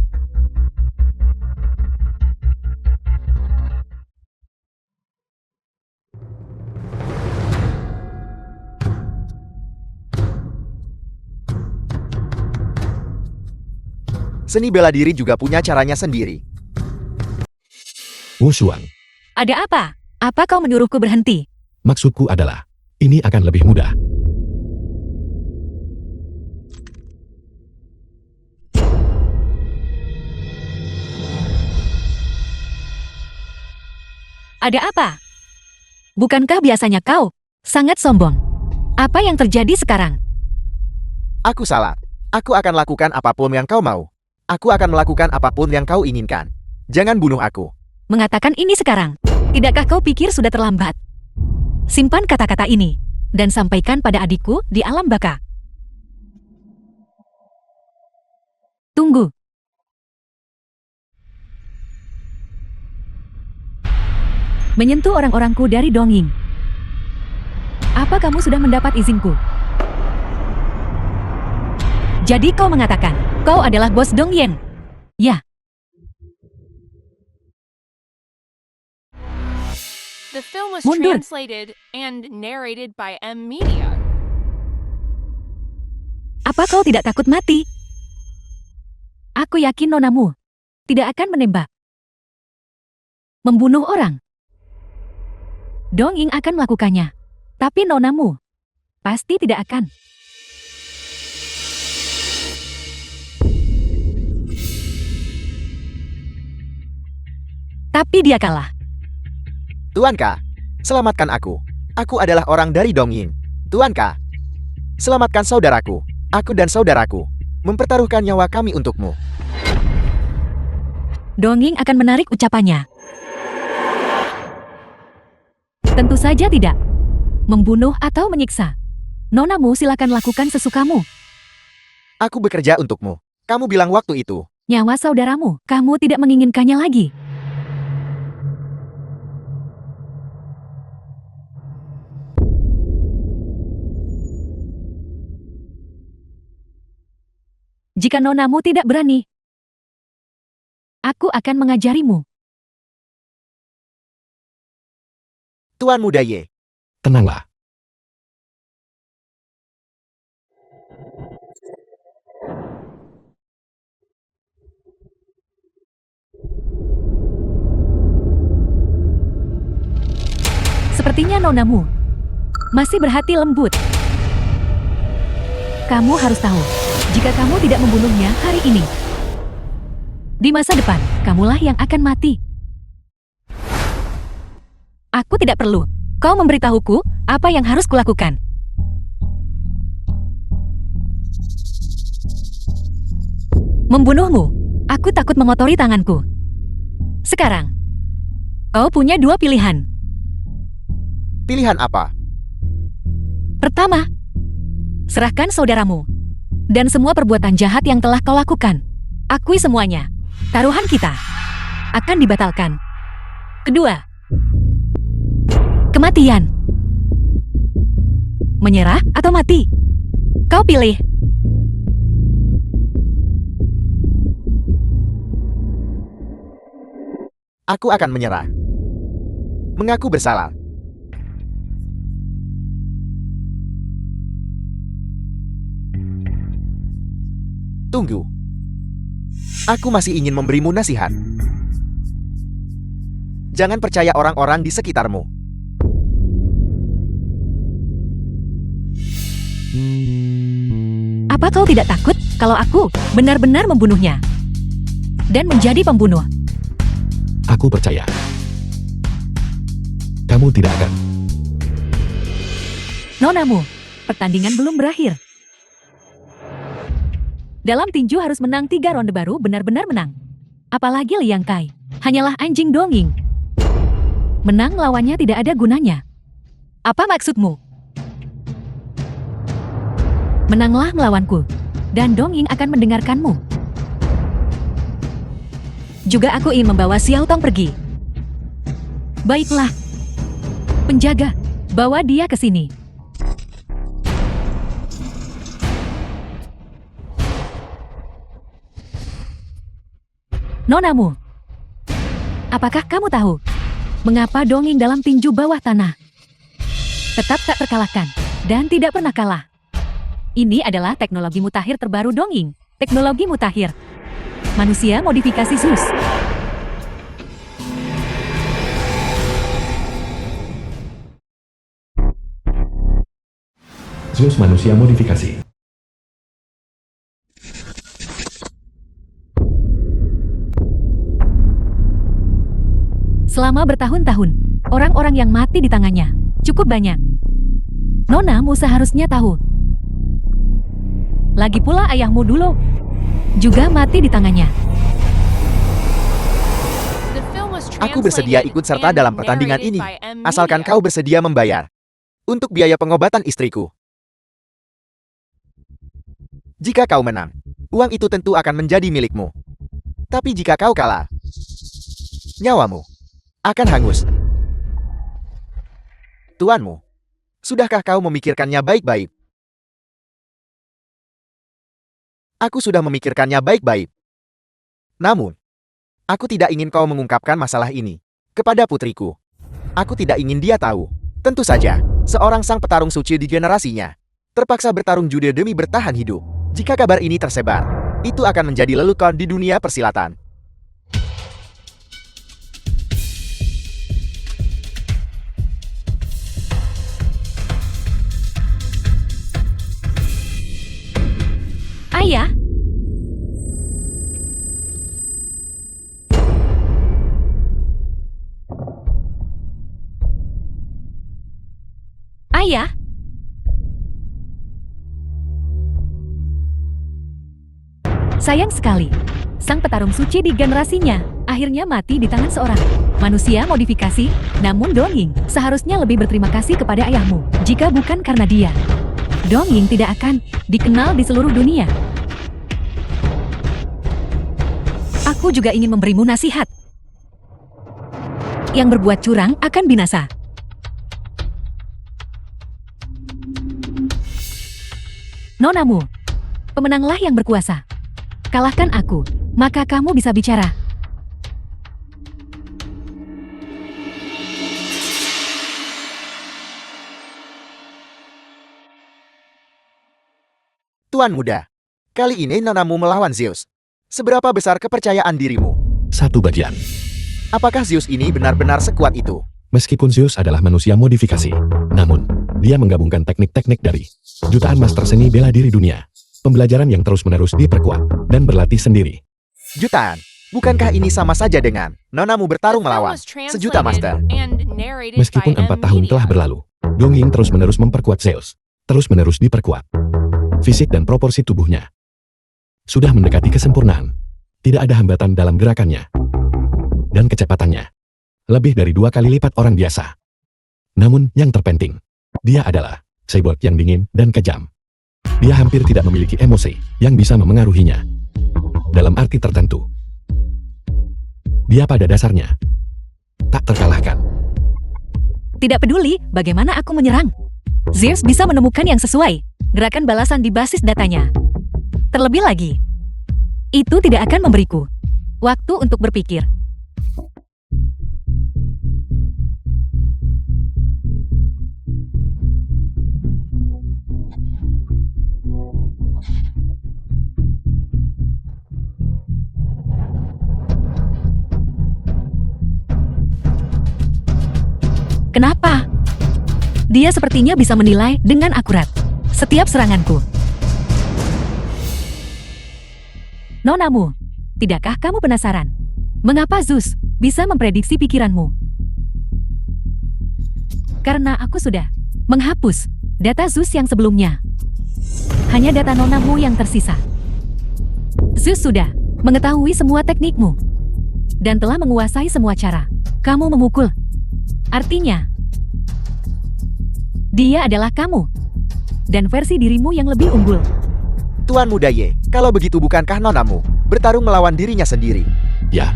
Seni bela diri juga punya caranya sendiri. Wushuang. Ada apa? Apa kau menyuruhku berhenti? Maksudku adalah, ini akan lebih mudah. Ada apa? Bukankah biasanya kau sangat sombong? Apa yang terjadi sekarang? Aku salah. Aku akan lakukan apapun yang kau mau. Aku akan melakukan apapun yang kau inginkan. Jangan bunuh aku. Mengatakan ini sekarang. Tidakkah kau pikir sudah terlambat? Simpan kata-kata ini dan sampaikan pada adikku di alam baka. Tunggu. Menyentuh orang-orangku dari Dongying. Apa kamu sudah mendapat izinku? Jadi kau mengatakan, kau adalah bos Dongying? Ya. The film was Mundur. translated and narrated by M Media. Apa kau tidak takut mati? Aku yakin nonamu tidak akan menembak. Membunuh orang. Dongying akan melakukannya. Tapi nonamu pasti tidak akan. Tapi dia kalah. Tuanka, selamatkan aku. Aku adalah orang dari Dongying. Tuanka, selamatkan saudaraku. Aku dan saudaraku mempertaruhkan nyawa kami untukmu. Dongying akan menarik ucapannya. Tentu saja tidak. Membunuh atau menyiksa. Nonamu silakan lakukan sesukamu. Aku bekerja untukmu. Kamu bilang waktu itu. Nyawa saudaramu, kamu tidak menginginkannya lagi. Jika nonamu tidak berani, aku akan mengajarimu. Tuan Muda Ye, Tenanglah. Sepertinya nonamu masih berhati lembut. Kamu harus tahu, jika kamu tidak membunuhnya hari ini, di masa depan, kamulah yang akan mati. Aku tidak perlu kau memberitahuku apa yang harus kulakukan. Membunuhmu, aku takut mengotori tanganku. Sekarang, kau punya dua pilihan. pilihan apa? Pertama, serahkan saudaramu dan semua perbuatan jahat yang telah kau lakukan. Akui semuanya. Taruhan kita akan dibatalkan. Kedua, kematian. Menyerah atau mati? Kau pilih. Aku akan menyerah. Mengaku bersalah. Tunggu. Aku masih ingin memberimu nasihat. Jangan percaya orang-orang di sekitarmu. Apa kau tidak takut kalau aku benar-benar membunuhnya dan menjadi pembunuh? Aku percaya. Kamu tidak akan. Nonamu, pertandingan belum berakhir. Dalam tinju harus menang 3 ronde baru benar-benar menang. Apalagi Liang Kai, hanyalah anjing Dongying. Menang lawannya tidak ada gunanya. Apa maksudmu? Menanglah melawanku, dan Dongying akan mendengarkanmu. Juga aku ingin membawa Xiao Tong pergi. Baiklah. Penjaga, bawa dia ke sini. Nonamu, apakah kamu tahu mengapa Dongying dalam tinju bawah tanah tetap tak terkalahkan dan tidak pernah kalah? Ini adalah teknologi mutakhir terbaru Dongying. Teknologi mutakhir. Manusia modifikasi Zeus. Zeus manusia modifikasi. Selama bertahun-tahun, orang-orang yang mati di tangannya cukup banyak. Nonamu seharusnya tahu. Lagi pula ayahmu dulu juga mati di tangannya. The film was Aku bersedia translated ikut serta and dalam pertandingan narrated ini, by M asalkan Media. kau bersedia membayar untuk biaya pengobatan istriku. Jika kau menang, uang itu tentu akan menjadi milikmu. Tapi jika kau kalah, nyawamu akan hangus. Tuanmu, sudahkah kau memikirkannya baik-baik? Aku sudah memikirkannya baik-baik. Namun, aku tidak ingin kau mengungkapkan masalah ini kepada putriku. Aku tidak ingin dia tahu. Tentu saja, seorang sang petarung suci di generasinya terpaksa bertarung jude demi bertahan hidup. Jika kabar ini tersebar, itu akan menjadi lelucon di dunia persilatan. Ayah, ayah, sayang sekali. Sang petarung suci di generasinya akhirnya mati di tangan seorang manusia modifikasi. Namun Dongying seharusnya lebih berterima kasih kepada ayahmu. Jika bukan karena dia, Dongying tidak akan dikenal di seluruh dunia. Aku juga ingin memberimu nasihat. Yang berbuat curang akan binasa. Nonamu, pemenanglah yang berkuasa. Kalahkan aku, maka kamu bisa bicara. Tuan muda, kali ini nonamu melawan Zeus. Seberapa besar kepercayaan dirimu? 1 bagian. Apakah Zeus ini benar-benar sekuat itu? Meskipun Zeus adalah manusia modifikasi, namun dia menggabungkan teknik-teknik dari jutaan master seni bela diri dunia. Pembelajaran yang terus-menerus diperkuat dan berlatih sendiri. Jutaan, bukankah ini sama saja dengan nonamu bertarung The film melawan was sejuta master? translated and narrated Meskipun by 4 M tahun Media. telah berlalu, Dongying terus-menerus memperkuat Zeus. Terus-menerus diperkuat. Fisik dan proporsi tubuhnya sudah mendekati kesempurnaan. Tidak ada hambatan dalam gerakannya. Dan kecepatannya lebih dari 2 kali lipat orang biasa. Namun yang terpenting, dia adalah cyborg yang dingin dan kejam. Dia hampir tidak memiliki emosi yang bisa memengaruhinya. Dalam arti tertentu, dia pada dasarnya tak terkalahkan. Tidak peduli bagaimana aku menyerang. Zeus bisa menemukan yang sesuai. Gerakan balasan di basis datanya. Terlebih lagi, itu tidak akan memberiku waktu untuk berpikir. Kenapa? Dia sepertinya bisa menilai dengan akurat setiap seranganku. Nonamu, tidakkah kamu penasaran? Mengapa Zeus bisa memprediksi pikiranmu? Karena aku sudah menghapus data Zeus yang sebelumnya. Hanya data nonamu yang tersisa. Zeus sudah mengetahui semua teknikmu dan telah menguasai semua cara kamu memukul. Artinya, dia adalah kamu. Dan versi dirimu yang lebih unggul. Tuan Muda Ye, kalau begitu bukankah nonamu bertarung melawan dirinya sendiri? Ya,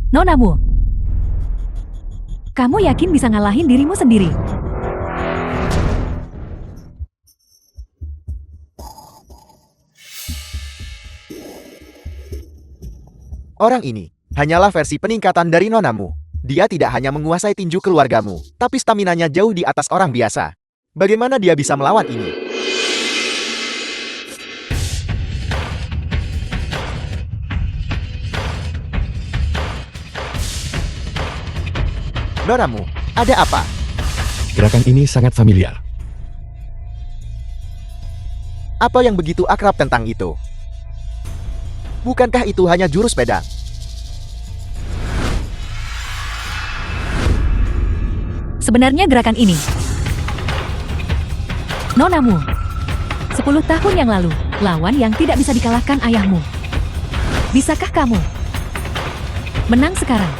Nonamu. Kamu yakin bisa ngalahin dirimu sendiri? Orang ini hanyalah versi peningkatan dari nonamu. Dia tidak hanya menguasai tinju keluargamu, tapi staminanya jauh di atas orang biasa. Bagaimana dia bisa melawan ini? Nonamu, ada apa? gerakan ini sangat familiar. Apa yang begitu akrab tentang itu? Bukankah itu hanya jurus pedang? Sebenarnya gerakan ini. Nonamu. 10 tahun yang lalu, lawan yang tidak bisa dikalahkan ayahmu. Bisakah kamu menang sekarang?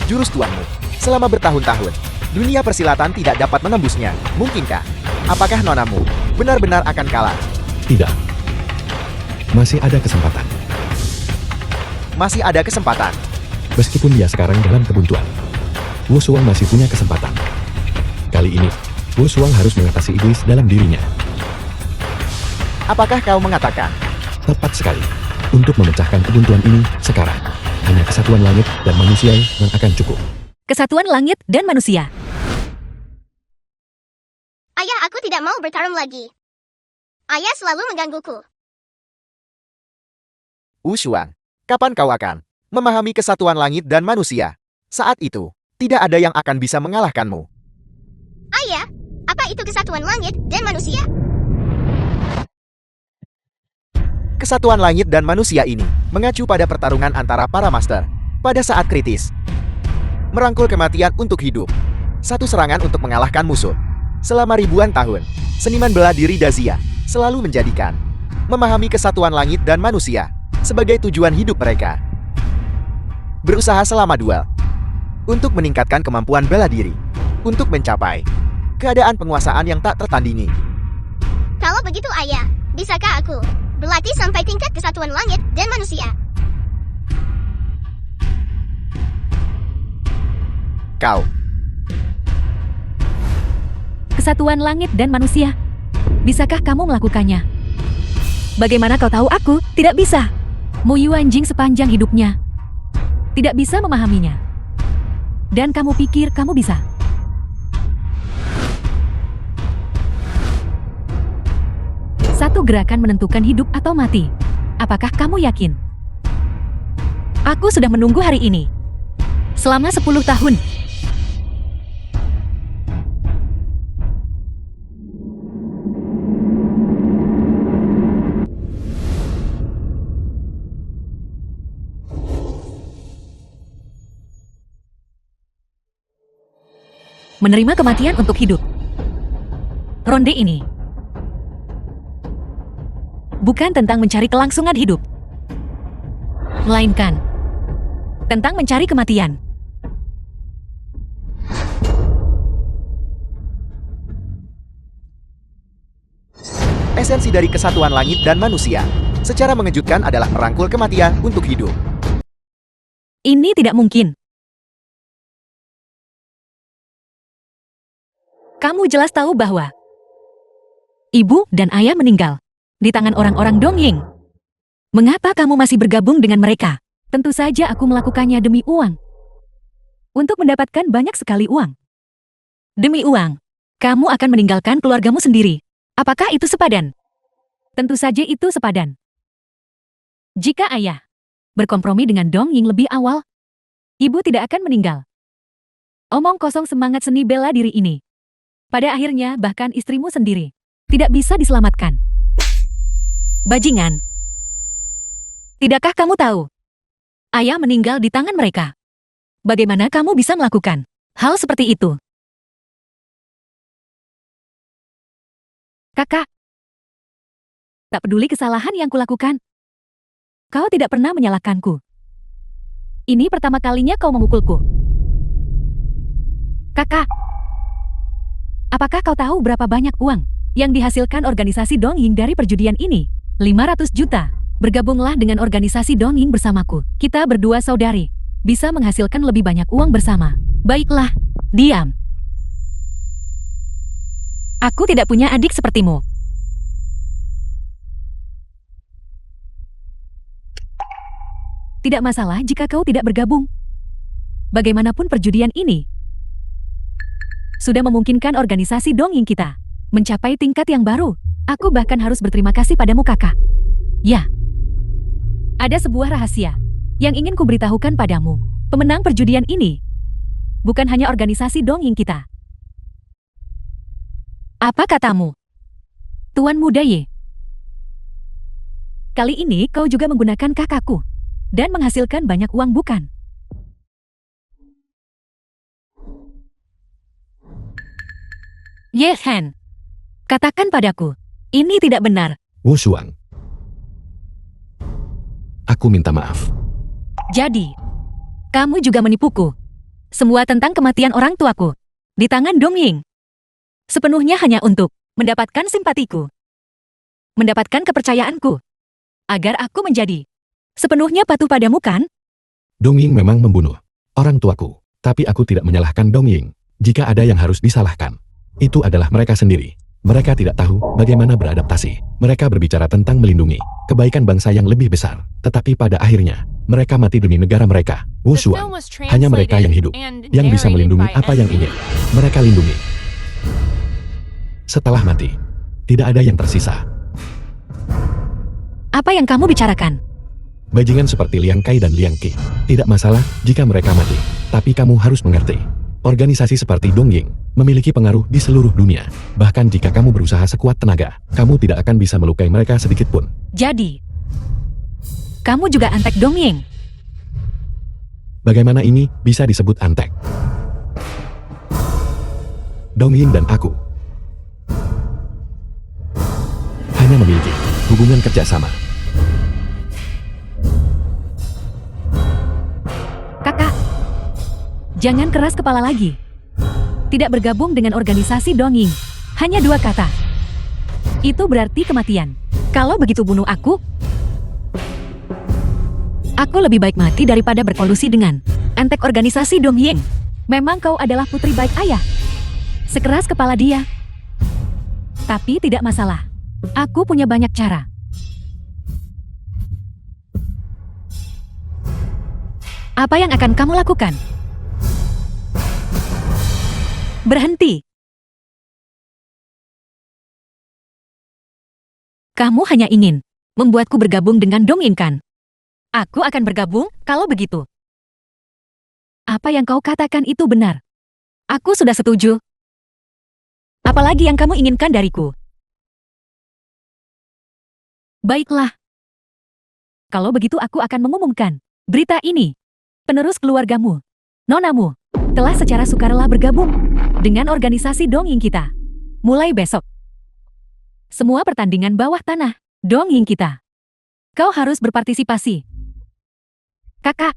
Jurus tuanmu. Selama bertahun-tahun, dunia persilatan tidak dapat menembusnya. Mungkinkah? Apakah nonamu benar-benar akan kalah? Tidak. Masih ada kesempatan. Masih ada kesempatan. Meskipun dia sekarang dalam kebuntuan, Wu Shuang masih punya kesempatan. Kali ini, Wu Shuang harus mengatasi iblis dalam dirinya. Apakah kau mengatakan? Tepat sekali. Untuk memecahkan kebuntuan ini sekarang, hanya kesatuan langit dan manusia yang akan cukup. Kesatuan langit dan manusia. Ayah, aku tidak mau bertarung lagi. Ayah selalu menggangguku. Wu Shuang, kapan kau akan memahami kesatuan langit dan manusia? Saat itu, tidak ada yang akan bisa mengalahkanmu. Ayah, apa itu kesatuan langit dan manusia? Kesatuan langit dan manusia ini mengacu pada pertarungan antara para master. Pada saat kritis, merangkul kematian untuk hidup. Satu serangan untuk mengalahkan musuh. Selama ribuan tahun, seniman bela diri Dazia selalu menjadikan memahami kesatuan langit dan manusia sebagai tujuan hidup mereka. Berusaha selama duel untuk meningkatkan kemampuan bela diri, untuk mencapai keadaan penguasaan yang tak tertandingi. Kalau begitu ayah, bisakah aku berlatih sampai tingkat kesatuan langit dan manusia? Kau, Kesatuan langit dan manusia. Bisakah kamu melakukannya? Bagaimana kau tahu aku tidak bisa? Mu Yuanjing sepanjang hidupnya tidak bisa memahaminya. Dan kamu pikir kamu bisa? Satu gerakan menentukan hidup atau mati. Apakah kamu yakin? Aku sudah menunggu hari ini selama 10 tahun. Menerima kematian untuk hidup. Ronde ini bukan tentang mencari kelangsungan hidup, melainkan tentang mencari kematian. esensi dari kesatuan langit dan manusia, secara mengejutkan adalah merangkul kematian untuk hidup. Ini tidak mungkin. Kamu jelas tahu bahwa ibu dan ayah meninggal di tangan orang-orang Dongying. Mengapa kamu masih bergabung dengan mereka? Tentu saja aku melakukannya demi uang. Untuk mendapatkan banyak sekali uang. Demi uang, kamu akan meninggalkan keluargamu sendiri. Apakah itu sepadan? Tentu saja itu sepadan. Jika ayah berkompromi dengan Dongying lebih awal, ibu tidak akan meninggal. Omong kosong semangat seni bela diri ini. Pada akhirnya bahkan istrimu sendiri tidak bisa diselamatkan. Bajingan. Tidakkah kamu tahu? Ayah meninggal di tangan mereka. Bagaimana kamu bisa melakukan hal seperti itu? Kakak, Tak peduli kesalahan yang kulakukan. Kau tidak pernah menyalahkanku. Ini pertama kalinya kau memukulku. Kakak, apakah kau tahu berapa banyak uang yang dihasilkan organisasi Dongying dari perjudian ini? 500 juta. Bergabunglah dengan organisasi Dongying bersamaku. Kita berdua saudari. Bisa menghasilkan lebih banyak uang bersama. Baiklah, diam. Aku tidak punya adik sepertimu. Tidak masalah jika kau tidak bergabung. Bagaimanapun perjudian ini sudah memungkinkan organisasi Dongying kita mencapai tingkat yang baru. Aku bahkan harus berterima kasih padamu, kakak. Ya, ada sebuah rahasia yang ingin kuberitahukan padamu. Pemenang perjudian ini bukan hanya organisasi Dongying kita. Apa katamu, Tuan Muda Ye? Kali ini kau juga menggunakan kakakku dan menghasilkan banyak uang, bukan? Ye Han, katakan padaku, ini tidak benar. Wu Shuang. Aku minta maaf. Jadi, kamu juga menipuku. Semua tentang kematian orang tuaku di tangan Dongying. Sepenuhnya hanya untuk mendapatkan simpatiku. Mendapatkan kepercayaanku. Agar aku menjadi sepenuhnya patuh padamu, kan? Dongying memang membunuh orang tuaku. Tapi aku tidak menyalahkan Dongying. Jika ada yang harus disalahkan, itu adalah mereka sendiri. Mereka tidak tahu bagaimana beradaptasi. Mereka berbicara tentang melindungi kebaikan bangsa yang lebih besar. Tetapi pada akhirnya, mereka mati demi negara mereka. Wu The film Shuang. was Hanya mereka yang hidup, translated and yang bisa narrated melindungi by apa yang M. ingin mereka lindungi. Setelah mati, tidak ada yang tersisa. Apa yang kamu bicarakan? Bajingan seperti Liang Kai dan Liang Qi. Tidak masalah jika mereka mati. Tapi kamu harus mengerti. Organisasi seperti Dongying memiliki pengaruh di seluruh dunia. Bahkan jika kamu berusaha sekuat tenaga, kamu tidak akan bisa melukai mereka sedikit pun. Jadi, kamu juga antek Dongying. Bagaimana ini bisa disebut antek? Dongying dan aku hanya memiliki hubungan kerjasama. Kakak, jangan keras kepala lagi. Tidak bergabung dengan organisasi Dongying. Hanya 2 kata. Itu berarti kematian. Kalau begitu bunuh aku. Aku lebih baik mati daripada berkolusi dengan antek organisasi Dongying. Memang kau adalah putri baik ayah. Sekeras kepala dia. Tapi tidak masalah. Aku punya banyak cara. Apa yang akan kamu lakukan? Berhenti. Kamu hanya ingin membuatku bergabung dengan Dongying, kan? Aku akan bergabung kalau begitu. Apa yang kau katakan itu benar. Aku sudah setuju. Apalagi yang kamu inginkan dariku? Baiklah. Kalau begitu aku akan mengumumkan berita ini. Penerus keluargamu, nonamu, telah secara sukarela bergabung dengan organisasi Dongying kita. Mulai besok. Semua pertandingan bawah tanah Dongying kita. Kau harus berpartisipasi. Kakak,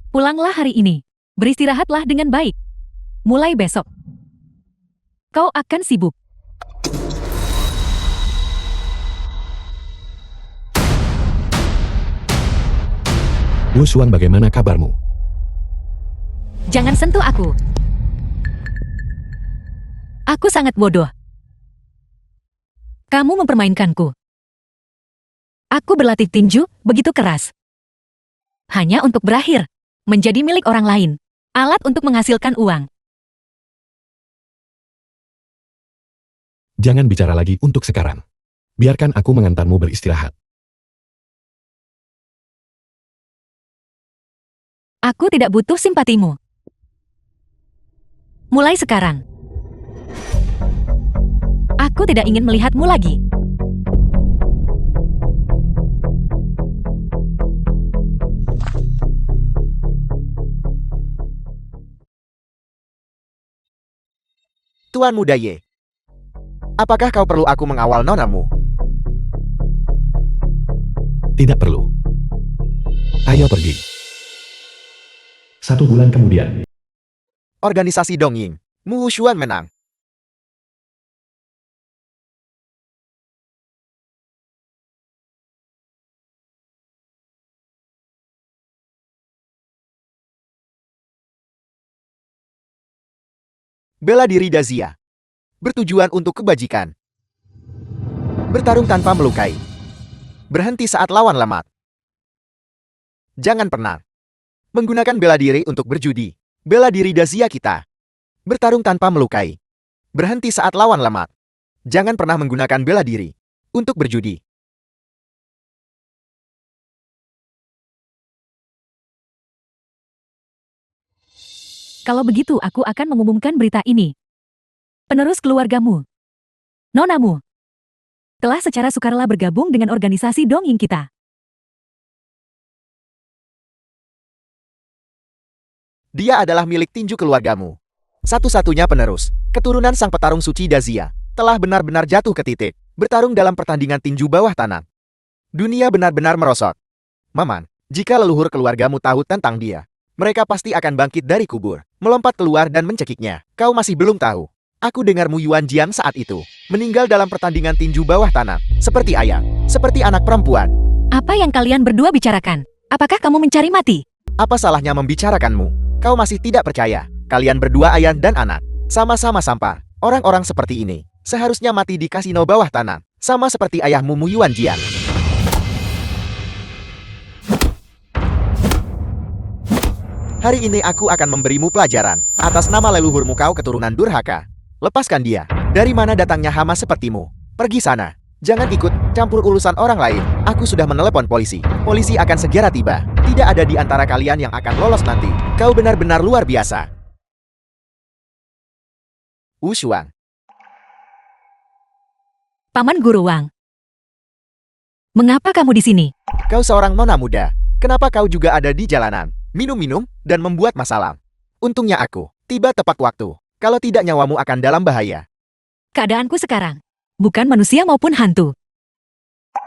pulanglah hari ini. Beristirahatlah dengan baik. Mulai besok. Kau akan sibuk. Wu Shuang, bagaimana kabarmu? Jangan sentuh aku. Aku sangat bodoh. Kamu mempermainkanku. Aku berlatih tinju begitu keras. Hanya untuk berakhir menjadi milik orang lain. Alat untuk menghasilkan uang. Jangan bicara lagi untuk sekarang. Biarkan aku mengantarmu beristirahat. Aku tidak butuh simpatimu. Mulai sekarang. Aku tidak ingin melihatmu lagi. Tuan Muda Ye. Apakah kau perlu aku mengawal nonamu? Tidak perlu. Ayo pergi. 1 bulan kemudian. Organisasi Dongying, Mu Hushuan menang. Bela diri Dazia. Bertujuan untuk kebajikan. Bertarung tanpa melukai. Berhenti saat lawan lemah. Jangan pernah menggunakan bela diri untuk berjudi. Bela diri Dazia kita. Bertarung tanpa melukai. Berhenti saat lawan lemah. Jangan pernah menggunakan bela diri untuk berjudi. Kalau begitu aku akan mengumumkan berita ini. Penerus keluargamu, nonamu, telah secara sukarela bergabung dengan organisasi Dongying kita. Dia adalah milik tinju keluargamu. Satu-satunya penerus, keturunan sang petarung suci Dazia, telah benar-benar jatuh ke titik, bertarung dalam pertandingan tinju bawah tanah. Dunia benar-benar merosot. Maman, jika leluhur keluargamu tahu tentang dia, mereka pasti akan bangkit dari kubur, melompat keluar dan mencekiknya. Kau masih belum tahu. Aku dengar Mu Yuan Jian saat itu meninggal dalam pertandingan tinju bawah tanah, seperti ayah, seperti anak perempuan. Apa yang kalian berdua bicarakan? Apakah kamu mencari mati? Apa salahnya membicarakanmu? Kau masih tidak percaya. Kalian berdua ayah dan anak, sama-sama sampah. Orang-orang seperti ini seharusnya mati di kasino bawah tanah, sama seperti ayahmu Mu Yuan Jian. Hari ini aku akan memberimu pelajaran. Atas nama leluhurmu kau keturunan durhaka. Lepaskan dia. Dari mana datangnya hama sepertimu? Pergi sana. Jangan ikut campur urusan orang lain. Aku sudah menelepon polisi. Polisi akan segera tiba. Tidak ada di antara kalian yang akan lolos nanti. Kau benar-benar luar biasa. Wu Shuang. Paman Guru Wang. Mengapa kamu di sini? Kau seorang nona muda. Kenapa kau juga ada di jalanan? Minum-minum dan membuat masalah. Untungnya aku tiba tepat waktu. Kalau tidak nyawamu akan dalam bahaya. Keadaanku sekarang bukan manusia maupun hantu.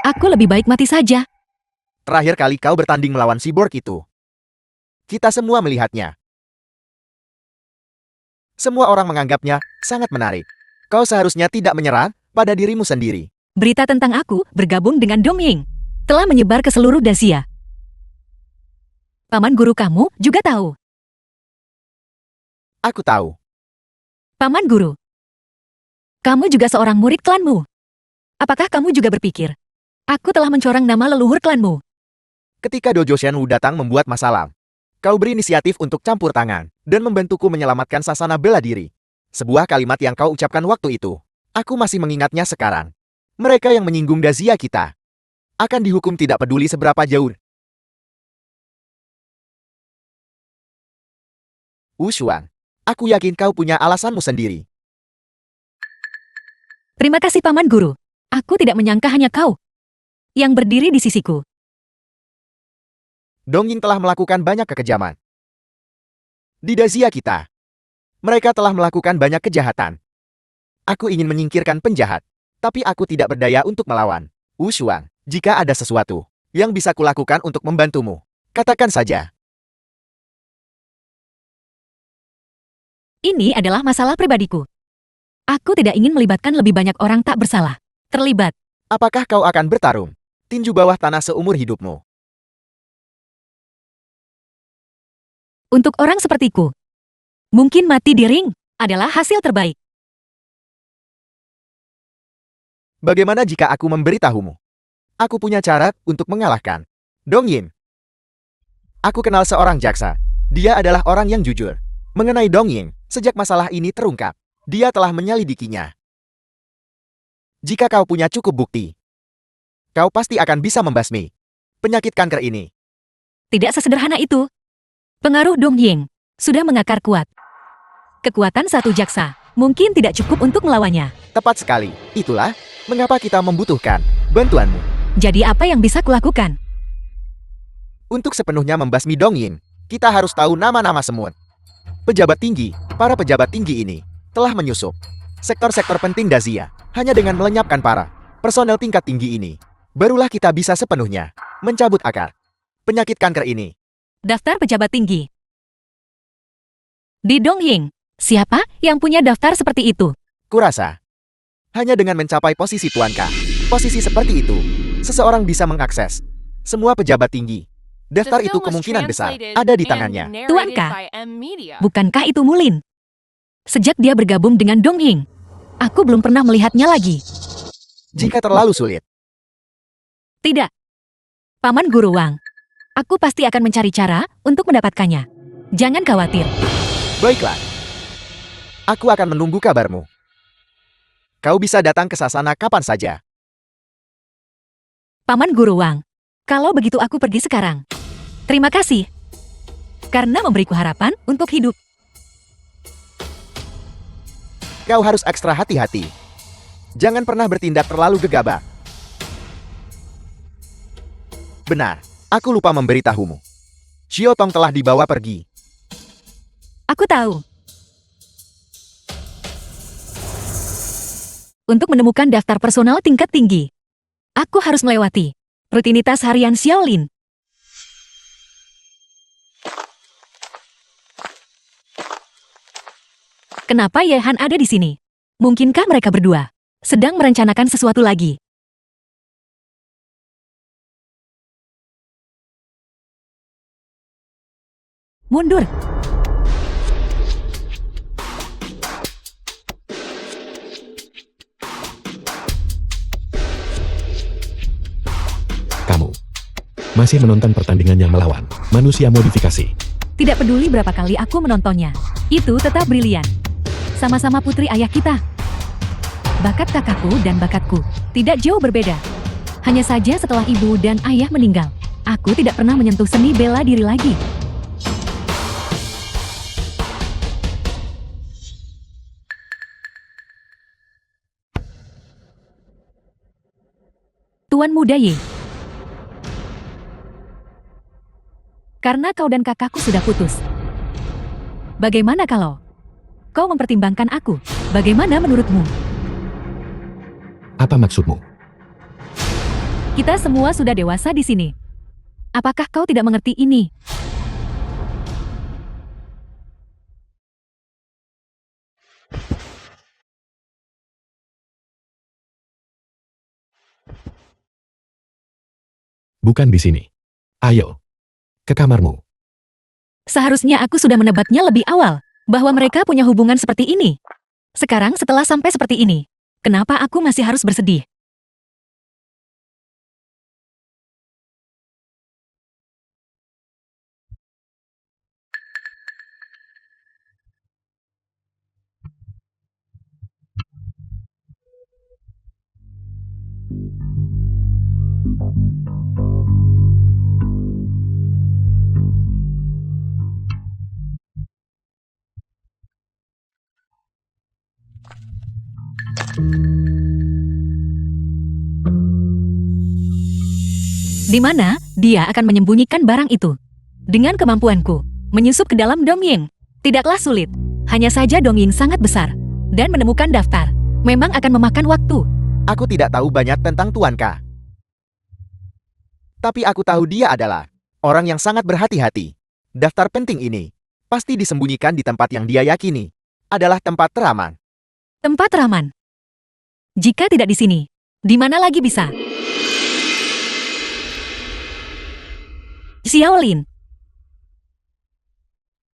Aku lebih baik mati saja. Terakhir kali kau bertanding melawan cyborg itu, kita semua melihatnya. Semua orang menganggapnya sangat menarik. Kau seharusnya tidak menyerah pada dirimu sendiri. Berita tentang aku bergabung dengan Dongying telah menyebar ke seluruh Dacia. Paman guru kamu juga tahu. Aku tahu. Paman guru, kamu juga seorang murid klanmu. Apakah kamu juga berpikir, aku telah mencorang nama leluhur klanmu? Ketika Dojo Shenwu datang membuat masalah, kau berinisiatif untuk campur tangan dan membantuku menyelamatkan sasana bela diri. Sebuah kalimat yang kau ucapkan waktu itu, aku masih mengingatnya sekarang. Mereka yang menyinggung Dazia kita akan dihukum tidak peduli seberapa jauh. Wu Shuang, aku yakin kau punya alasanmu sendiri. Terima kasih Paman Guru. Aku tidak menyangka hanya kau yang berdiri di sisiku. Dongying telah melakukan banyak kekejaman. Di Dazia kita, mereka telah melakukan banyak kejahatan. Aku ingin menyingkirkan penjahat, tapi aku tidak berdaya untuk melawan. Wu Shuang, jika ada sesuatu yang bisa kulakukan untuk membantumu, katakan saja. Ini adalah masalah pribadiku. Aku tidak ingin melibatkan lebih banyak orang tak bersalah terlibat. Apakah kau akan bertarung tinju bawah tanah seumur hidupmu? Untuk orang sepertiku, mungkin mati di ring adalah hasil terbaik. Bagaimana jika aku memberitahumu? Aku punya cara untuk mengalahkan Dongying. Aku kenal seorang jaksa. Dia adalah orang yang jujur. Mengenai Dongying, sejak masalah ini terungkap, dia telah menyelidikinya. Jika kau punya cukup bukti, kau pasti akan bisa membasmi penyakit kanker ini. Tidak sesederhana itu. Pengaruh Dongying sudah mengakar kuat. Kekuatan satu jaksa mungkin tidak cukup untuk melawannya. Tepat sekali. Itulah mengapa kita membutuhkan bantuanmu. Jadi apa yang bisa kulakukan? Untuk sepenuhnya membasmi Dongying, kita harus tahu nama-nama semut. Pejabat tinggi, para pejabat tinggi ini telah menyusup sektor-sektor penting Dazia. Hanya dengan melenyapkan para personel tingkat tinggi ini, barulah kita bisa sepenuhnya Mencabut akar. Penyakit kanker ini. Daftar pejabat tinggi. Di Dongying, siapa yang punya daftar seperti itu? Kurasa. Hanya dengan mencapai posisi Tuan K. Posisi seperti itu, seseorang bisa mengakses semua pejabat tinggi. The Daftar itu film was kemungkinan besar translated ada di and tangannya. narrated Tuan K. by M Media. Bukankah itu Mulin? Sejak dia bergabung dengan Dongying, aku belum pernah melihatnya lagi. Jika terlalu sulit, Tidak. Paman Guru Wang, aku pasti akan mencari cara untuk mendapatkannya. Jangan khawatir. baiklah. Aku akan menunggu kabarmu. Kau bisa datang ke Sasana kapan saja. Paman Guru Wang, kalau begitu aku pergi sekarang. Terima kasih. Karena memberiku harapan untuk hidup. Kau harus ekstra hati-hati. Jangan pernah bertindak terlalu gegabah. Benar, aku lupa memberitahumu. Xiao Tong telah dibawa pergi. Aku tahu. Untuk menemukan daftar personal tingkat tinggi, aku harus melewati rutinitas harian Xiaolin. Kenapa Ye Han ada di sini? Mungkinkah mereka berdua sedang merencanakan sesuatu lagi? Mundur. Kamu masih menonton pertandingan yang melawan manusia modifikasi. Tidak peduli berapa kali aku menontonnya, itu tetap brilian. Sama-sama putri ayah kita. Bakat kakakku dan bakatku tidak jauh berbeda. Hanya saja setelah ibu dan ayah meninggal, aku tidak pernah menyentuh seni bela diri lagi. Tuan Muda Ye. Karena kau dan kakakku sudah putus. Bagaimana kalau kau mempertimbangkan aku? Bagaimana menurutmu? Apa maksudmu? Kita semua sudah dewasa di sini. Apakah kau tidak mengerti ini? Bukan di sini. Ayo, ke kamarmu. Seharusnya aku sudah menebaknya lebih awal, bahwa mereka punya hubungan seperti ini. Sekarang setelah sampai seperti ini, kenapa aku masih harus bersedih? Di mana dia akan menyembunyikan barang itu? Dengan kemampuanku, menyusup ke dalam Dongying, tidaklah sulit. Hanya saja Dongying sangat besar, dan menemukan daftar memang akan memakan waktu. Aku tidak tahu banyak tentang Tuan K. Tapi aku tahu dia adalah orang yang sangat berhati-hati. Daftar penting ini pasti disembunyikan di tempat yang dia yakini adalah tempat teraman. Tempat Raman. Jika tidak di sini, di mana lagi bisa? Xiaolin.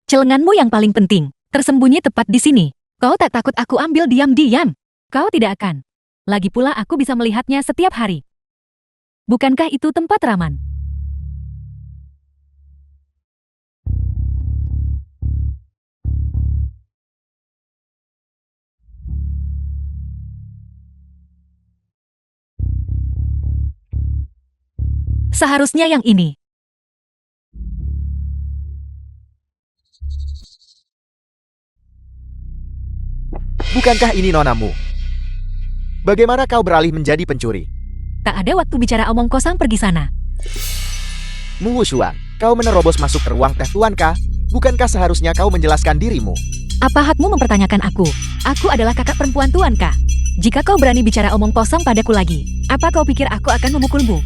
Celenganmu yang paling penting, tersembunyi tepat di sini. Kau tak takut aku ambil diam-diam? Kau tidak akan. Lagi pula aku bisa melihatnya setiap hari. Bukankah itu tempat Raman? Seharusnya yang ini. Bukankah ini nonamu? Bagaimana kau beralih menjadi pencuri? Tak ada waktu bicara omong kosong, pergi sana. Mu Wushuang, kau menerobos masuk ke ruang teh Tuan K. Bukankah seharusnya kau menjelaskan dirimu? Apa hakmu mempertanyakan aku? Aku adalah kakak perempuan Tuan K. Jika kau berani bicara omong kosong padaku lagi, apa kau pikir aku akan memukulmu?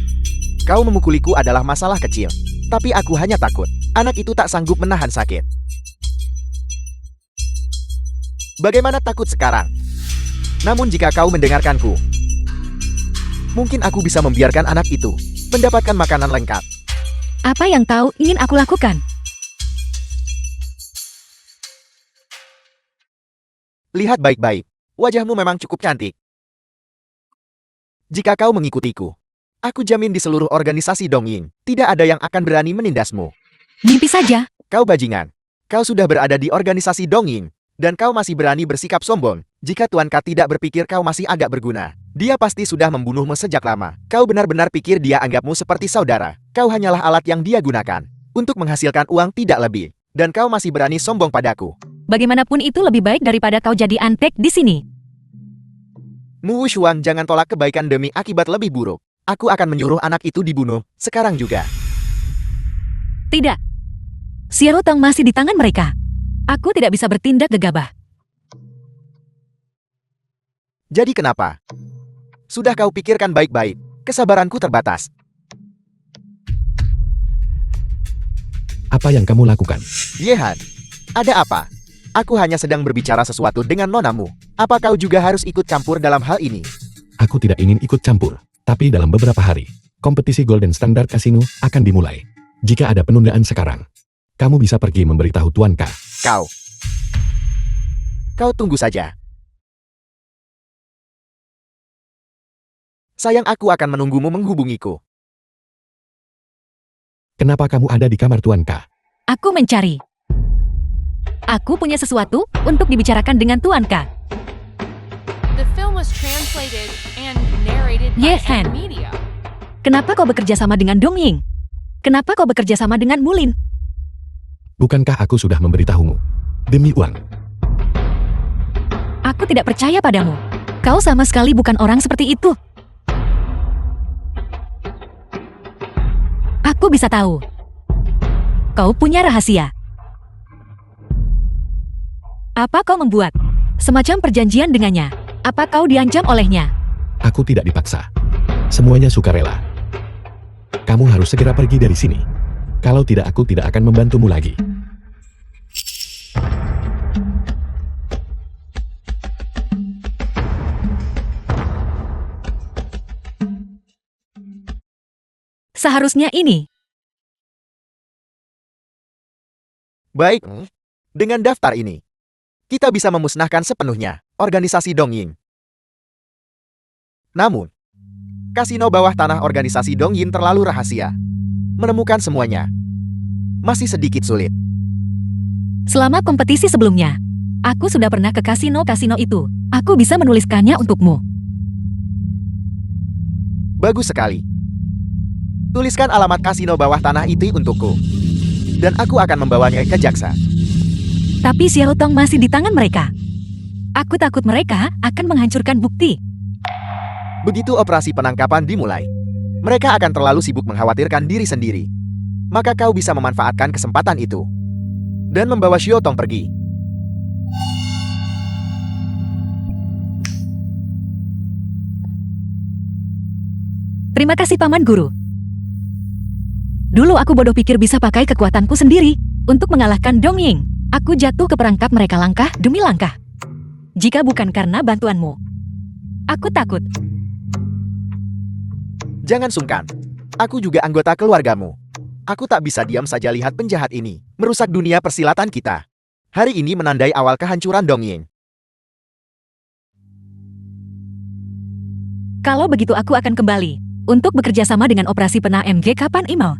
Kau memukuliku adalah masalah kecil. Tapi aku hanya takut. Anak itu tak sanggup menahan sakit. Bagaimana takut sekarang? Namun jika kau mendengarkanku, mungkin aku bisa membiarkan anak itu mendapatkan makanan lengkap. Apa yang kau ingin aku lakukan? Lihat baik-baik. Wajahmu memang cukup cantik. Jika kau mengikutiku, aku jamin di seluruh organisasi Dongying, tidak ada yang akan berani menindasmu. Mimpi saja. Kau bajingan. Kau sudah berada di organisasi Dongying, dan kau masih berani bersikap sombong. Jika Tuan K tidak berpikir kau masih agak berguna, dia pasti sudah membunuhmu sejak lama. Kau benar-benar pikir dia anggapmu seperti saudara. Kau hanyalah alat yang dia gunakan untuk menghasilkan uang tidak lebih. Dan kau masih berani sombong padaku. Bagaimanapun itu lebih baik daripada kau jadi antek di sini. Mu Wushuang, jangan tolak kebaikan demi akibat lebih buruk. Aku akan menyuruh anak itu dibunuh, sekarang juga. Tidak. Xiao Tong masih di tangan mereka. Aku tidak bisa bertindak gegabah. Jadi kenapa? Sudah kau pikirkan baik-baik, kesabaranku terbatas. Apa yang kamu lakukan? Yehan, ada apa? Aku hanya sedang berbicara sesuatu dengan nonamu. Apa kau juga harus ikut campur dalam hal ini? Aku tidak ingin ikut campur, tapi dalam beberapa hari, kompetisi Golden Standard Casino akan dimulai. Jika ada penundaan sekarang, kamu bisa pergi memberitahu Tuan K. Kau tunggu saja. Sayang, aku akan menunggumu menghubungiku. Kenapa kamu ada di kamar Tuan K? Aku mencari. Aku punya sesuatu untuk dibicarakan dengan Tuan K. The film was translated and narrated by Yehan. M Media. Kenapa kau bekerja sama dengan Dongying? Kenapa kau bekerja sama dengan Mulin? Bukankah aku sudah memberitahumu? Demi uang. Aku tidak percaya padamu. Kau sama sekali bukan orang seperti itu. Aku bisa tahu. Kau punya rahasia. Apa kau membuat semacam perjanjian dengannya? Apa kau diancam olehnya? Aku tidak dipaksa. Semuanya sukarela. Kamu harus segera pergi dari sini. Kalau tidak, aku tidak akan membantumu lagi. Seharusnya ini. Baik, dengan daftar ini, kita bisa memusnahkan sepenuhnya organisasi Dongying. Namun, kasino bawah tanah organisasi Dongying terlalu rahasia. Menemukan semuanya masih sedikit sulit. Selama kompetisi sebelumnya, aku sudah pernah ke kasino-kasino itu. Aku bisa menuliskannya untukmu. Bagus sekali. Tuliskan alamat kasino bawah tanah itu untukku. Dan aku akan membawanya ke jaksa. Tapi Xiao Tong masih di tangan mereka. Aku takut mereka akan menghancurkan bukti. Begitu operasi penangkapan dimulai, mereka akan terlalu sibuk mengkhawatirkan diri sendiri. Maka kau bisa memanfaatkan kesempatan itu dan membawa Xiao Tong pergi. Terima kasih Paman Guru. Dulu aku bodoh pikir bisa pakai kekuatanku sendiri untuk mengalahkan Dongying. Aku jatuh ke perangkap mereka langkah demi langkah. Jika bukan karena bantuanmu, aku takut. Jangan sungkan. Aku juga anggota keluargamu. Aku tak bisa diam saja lihat penjahat ini merusak dunia persilatan kita. Hari ini menandai awal kehancuran Dongying. Kalau begitu aku akan kembali untuk bekerja sama dengan operasi pena MG kapan email.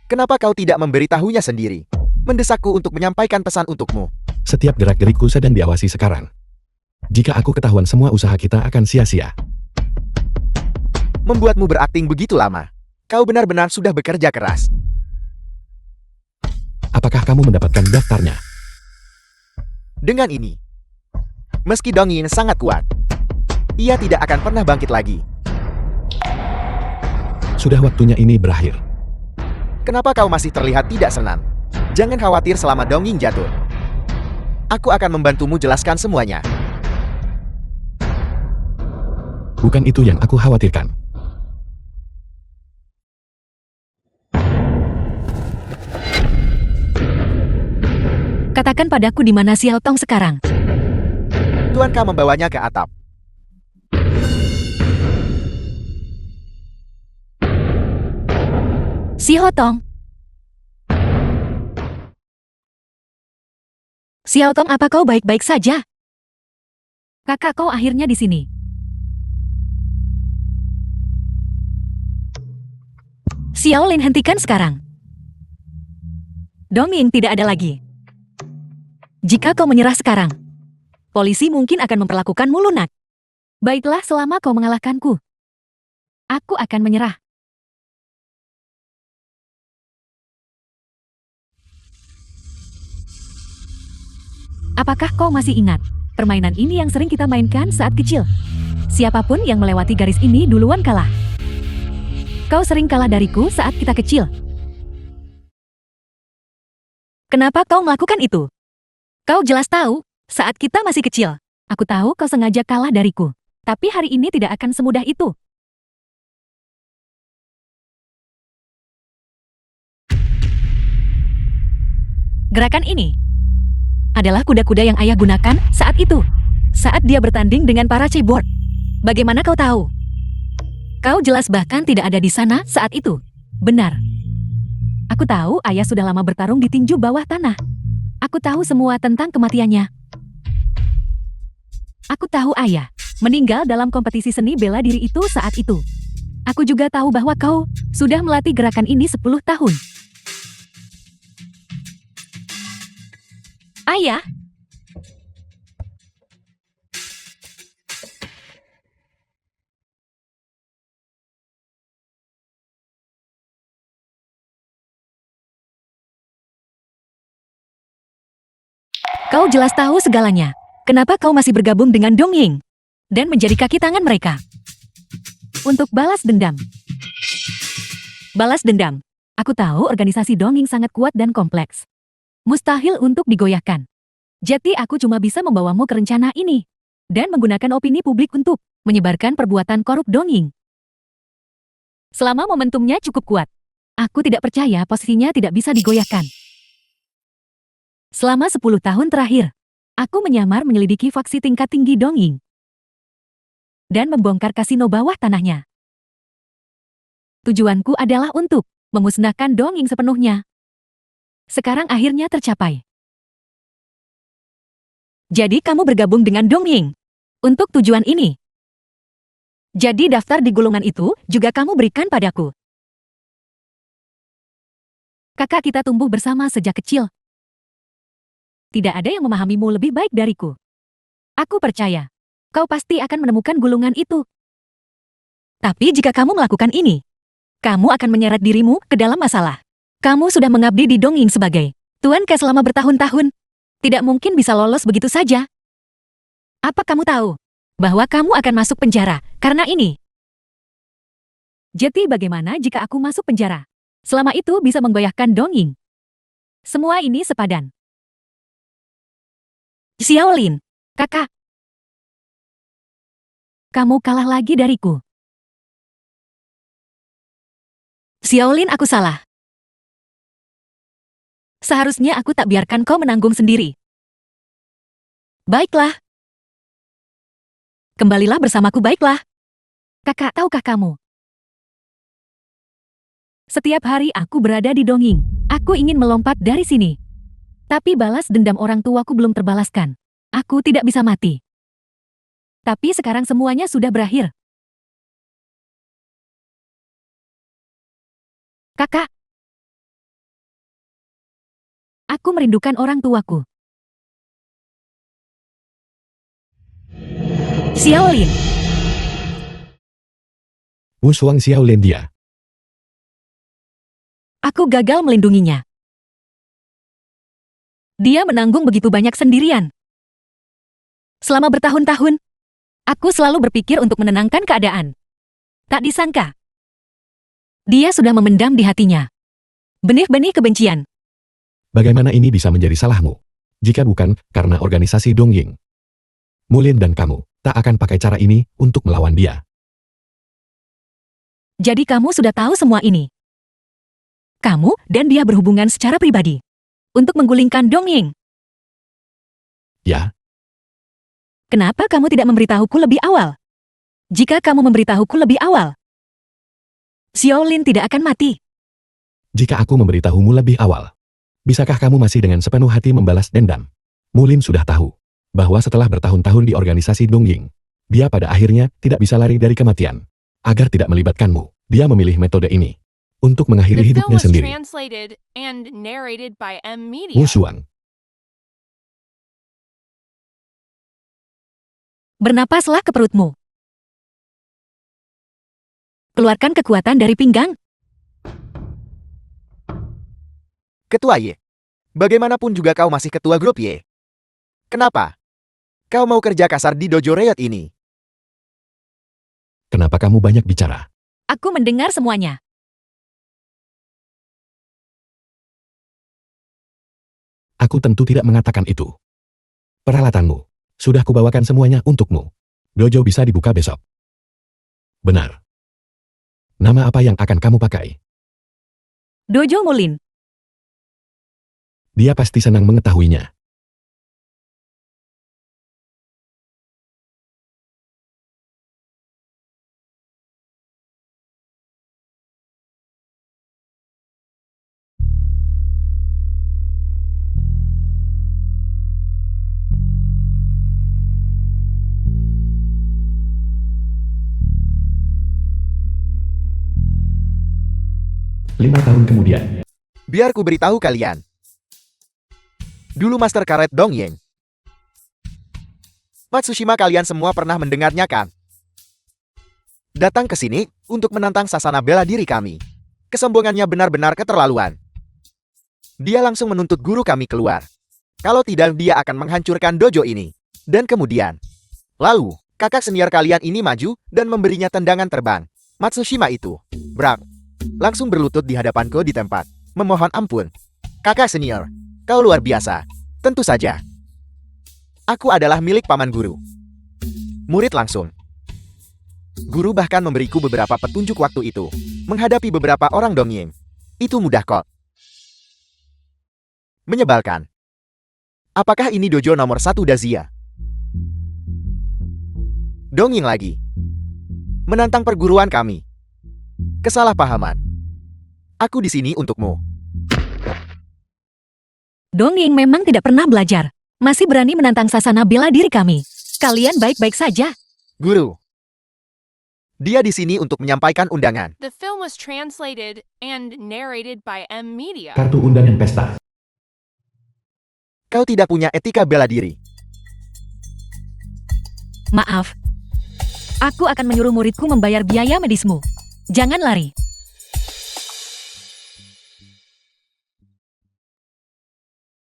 Kenapa kau tidak memberitahunya sendiri? Mendesakku untuk menyampaikan pesan untukmu. Setiap gerak-gerikku sedang diawasi sekarang. Jika aku ketahuan, semua usaha kita akan sia-sia. Membuatmu berakting begitu lama. Kau benar-benar sudah bekerja keras. Apakah kamu mendapatkan daftarnya? Dengan ini, meski Dongying sangat kuat, ia tidak akan pernah bangkit lagi. Sudah waktunya ini berakhir. Kenapa kau masih terlihat tidak senang? Jangan khawatir selama Dongying jatuh. Aku akan membantumu jelaskan semuanya. Bukan itu yang aku khawatirkan. Katakan padaku di mana Xiao Tong sekarang. Tuanka membawanya ke atap. Xiao Tong. Xiao Tong, apa kau baik-baik saja? Kakak kau akhirnya di sini. Xiao Lin, hentikan sekarang. Dongying tidak ada lagi. Jika kau menyerah sekarang, polisi mungkin akan memperlakukanmu lunak. Baiklah, selama kau mengalahkanku, aku akan menyerah. Apakah kau masih ingat permainan ini yang sering kita mainkan saat kecil? Siapapun yang melewati garis ini duluan kalah. Kau sering kalah dariku saat kita kecil. Kenapa kau melakukan itu? Kau jelas tahu, saat kita masih kecil, aku tahu kau sengaja kalah dariku. Tapi hari ini tidak akan semudah itu. Gerakan ini adalah kuda-kuda yang ayah gunakan saat itu. Saat dia bertanding dengan para cyborg. Bagaimana kau tahu? Kau jelas bahkan tidak ada di sana saat itu. Benar. Aku tahu ayah sudah lama bertarung di tinju bawah tanah. Aku tahu semua tentang kematiannya. Aku tahu ayah meninggal dalam kompetisi seni bela diri itu saat itu. Aku juga tahu bahwa kau sudah melatih gerakan ini 10 tahun. Ayah. Kau jelas tahu segalanya. Kenapa kau masih bergabung dengan Dongying dan menjadi kaki tangan mereka? Untuk balas dendam. Balas dendam. Aku tahu organisasi Dongying sangat kuat dan kompleks. Mustahil untuk digoyahkan. Jadi aku cuma bisa membawamu ke rencana ini dan menggunakan opini publik untuk menyebarkan perbuatan korup Dongying. Selama momentumnya cukup kuat, aku tidak percaya posisinya tidak bisa digoyahkan. Selama 10 tahun terakhir, aku menyamar menyelidiki faksi tingkat tinggi Dongying dan membongkar kasino bawah tanahnya. Tujuanku adalah untuk memusnahkan Dongying sepenuhnya. Sekarang akhirnya tercapai. Jadi kamu bergabung dengan Dongying untuk tujuan ini. Jadi daftar di gulungan itu juga kamu berikan padaku. Kakak kita tumbuh bersama sejak kecil. Tidak ada yang memahamimu lebih baik dariku. Aku percaya, kau pasti akan menemukan gulungan itu. Tapi jika kamu melakukan ini, kamu akan menyeret dirimu ke dalam masalah. Kamu sudah mengabdi di Dongying sebagai Tuan Ke selama bertahun-tahun. Tidak mungkin bisa lolos begitu saja. Apa kamu tahu bahwa kamu akan masuk penjara karena ini? Jadi bagaimana jika aku masuk penjara? Selama itu bisa menggoyahkan Dongying. Semua ini sepadan. Xiao Lin, kakak. Kamu kalah lagi dariku. Xiao Lin, aku salah. Seharusnya aku tak biarkan kau menanggung sendiri. Baiklah. Kembalilah bersamaku, baiklah. Kakak, tahukah kamu? Setiap hari aku berada di Dongying. Aku ingin melompat dari sini. Tapi balas dendam orang tuaku belum terbalaskan. Aku tidak bisa mati. Tapi sekarang semuanya sudah berakhir. Kakak. Aku merindukan orang tuaku. Xiao Lin. Wu Shuang Xiao Lin dia. Aku gagal melindunginya. Dia menanggung begitu banyak sendirian. Selama bertahun-tahun, aku selalu berpikir untuk menenangkan keadaan. Tak disangka, dia sudah memendam di hatinya benih-benih kebencian. Bagaimana ini bisa menjadi salahmu? Jika bukan karena organisasi Dongying. Mulin dan kamu tak akan pakai cara ini untuk melawan dia. Jadi kamu sudah tahu semua ini. Kamu dan dia berhubungan secara pribadi. Untuk menggulingkan Dongying. Ya, Kenapa kamu tidak memberitahuku lebih awal? Jika kamu memberitahuku lebih awal, Xiaolin tidak akan mati. jika aku memberitahumu lebih awal, bisakah kamu masih dengan sepenuh hati membalas dendam? Mulin sudah tahu bahwa setelah bertahun-tahun di organisasi Dongying, dia pada akhirnya tidak bisa lari dari kematian. Agar tidak melibatkanmu, dia memilih metode ini untuk mengakhiri The film hidupnya was sendiri. translated and narrated by M Media. Mushuang, Bernapaslah ke perutmu. Keluarkan kekuatan dari pinggang. Ketua Ye. Bagaimanapun juga kau masih ketua grup Ye. Kenapa? Kau mau kerja kasar di dojo Riot ini? kenapa kamu banyak bicara? Aku mendengar semuanya. Aku tentu tidak mengatakan itu. Peralatanmu, sudah kubawakan semuanya untukmu. Dojo bisa dibuka besok. Benar. Nama apa yang akan kamu pakai? Dojo Mulin. Dia pasti senang mengetahuinya. Lima tahun kemudian, Biar ku beritahu kalian. Dulu Master Karet Dongying. Matsushima kalian semua pernah mendengarnya kan? Datang ke sini untuk menantang sasana bela diri kami. Kesombongannya benar-benar keterlaluan. Dia langsung menuntut guru kami keluar. Kalau tidak dia akan menghancurkan dojo ini. Dan kemudian, lalu, kakak senior kalian ini maju dan memberinya tendangan terbang. Matsushima itu, brak, langsung berlutut di hadapanku di tempat. Memohon ampun. Kakak senior, kau luar biasa. Tentu saja. Aku adalah milik paman guru. Murid langsung. Guru bahkan memberiku beberapa petunjuk waktu itu. Menghadapi beberapa orang Dongying. Itu mudah kok. Menyebalkan. Apakah ini dojo nomor 1 Dazia? Dongying lagi. Menantang perguruan kami. Kesalahpahaman. Aku di sini untukmu. Dongying memang tidak pernah belajar. Masih berani menantang sasana bela diri kami. Kalian baik-baik saja. Guru. Dia di sini untuk menyampaikan undangan. The film was translated and narrated by M Media. kartu undangan pesta. Kau tidak punya etika bela diri. Maaf. Aku akan menyuruh muridku membayar biaya medismu. Jangan lari.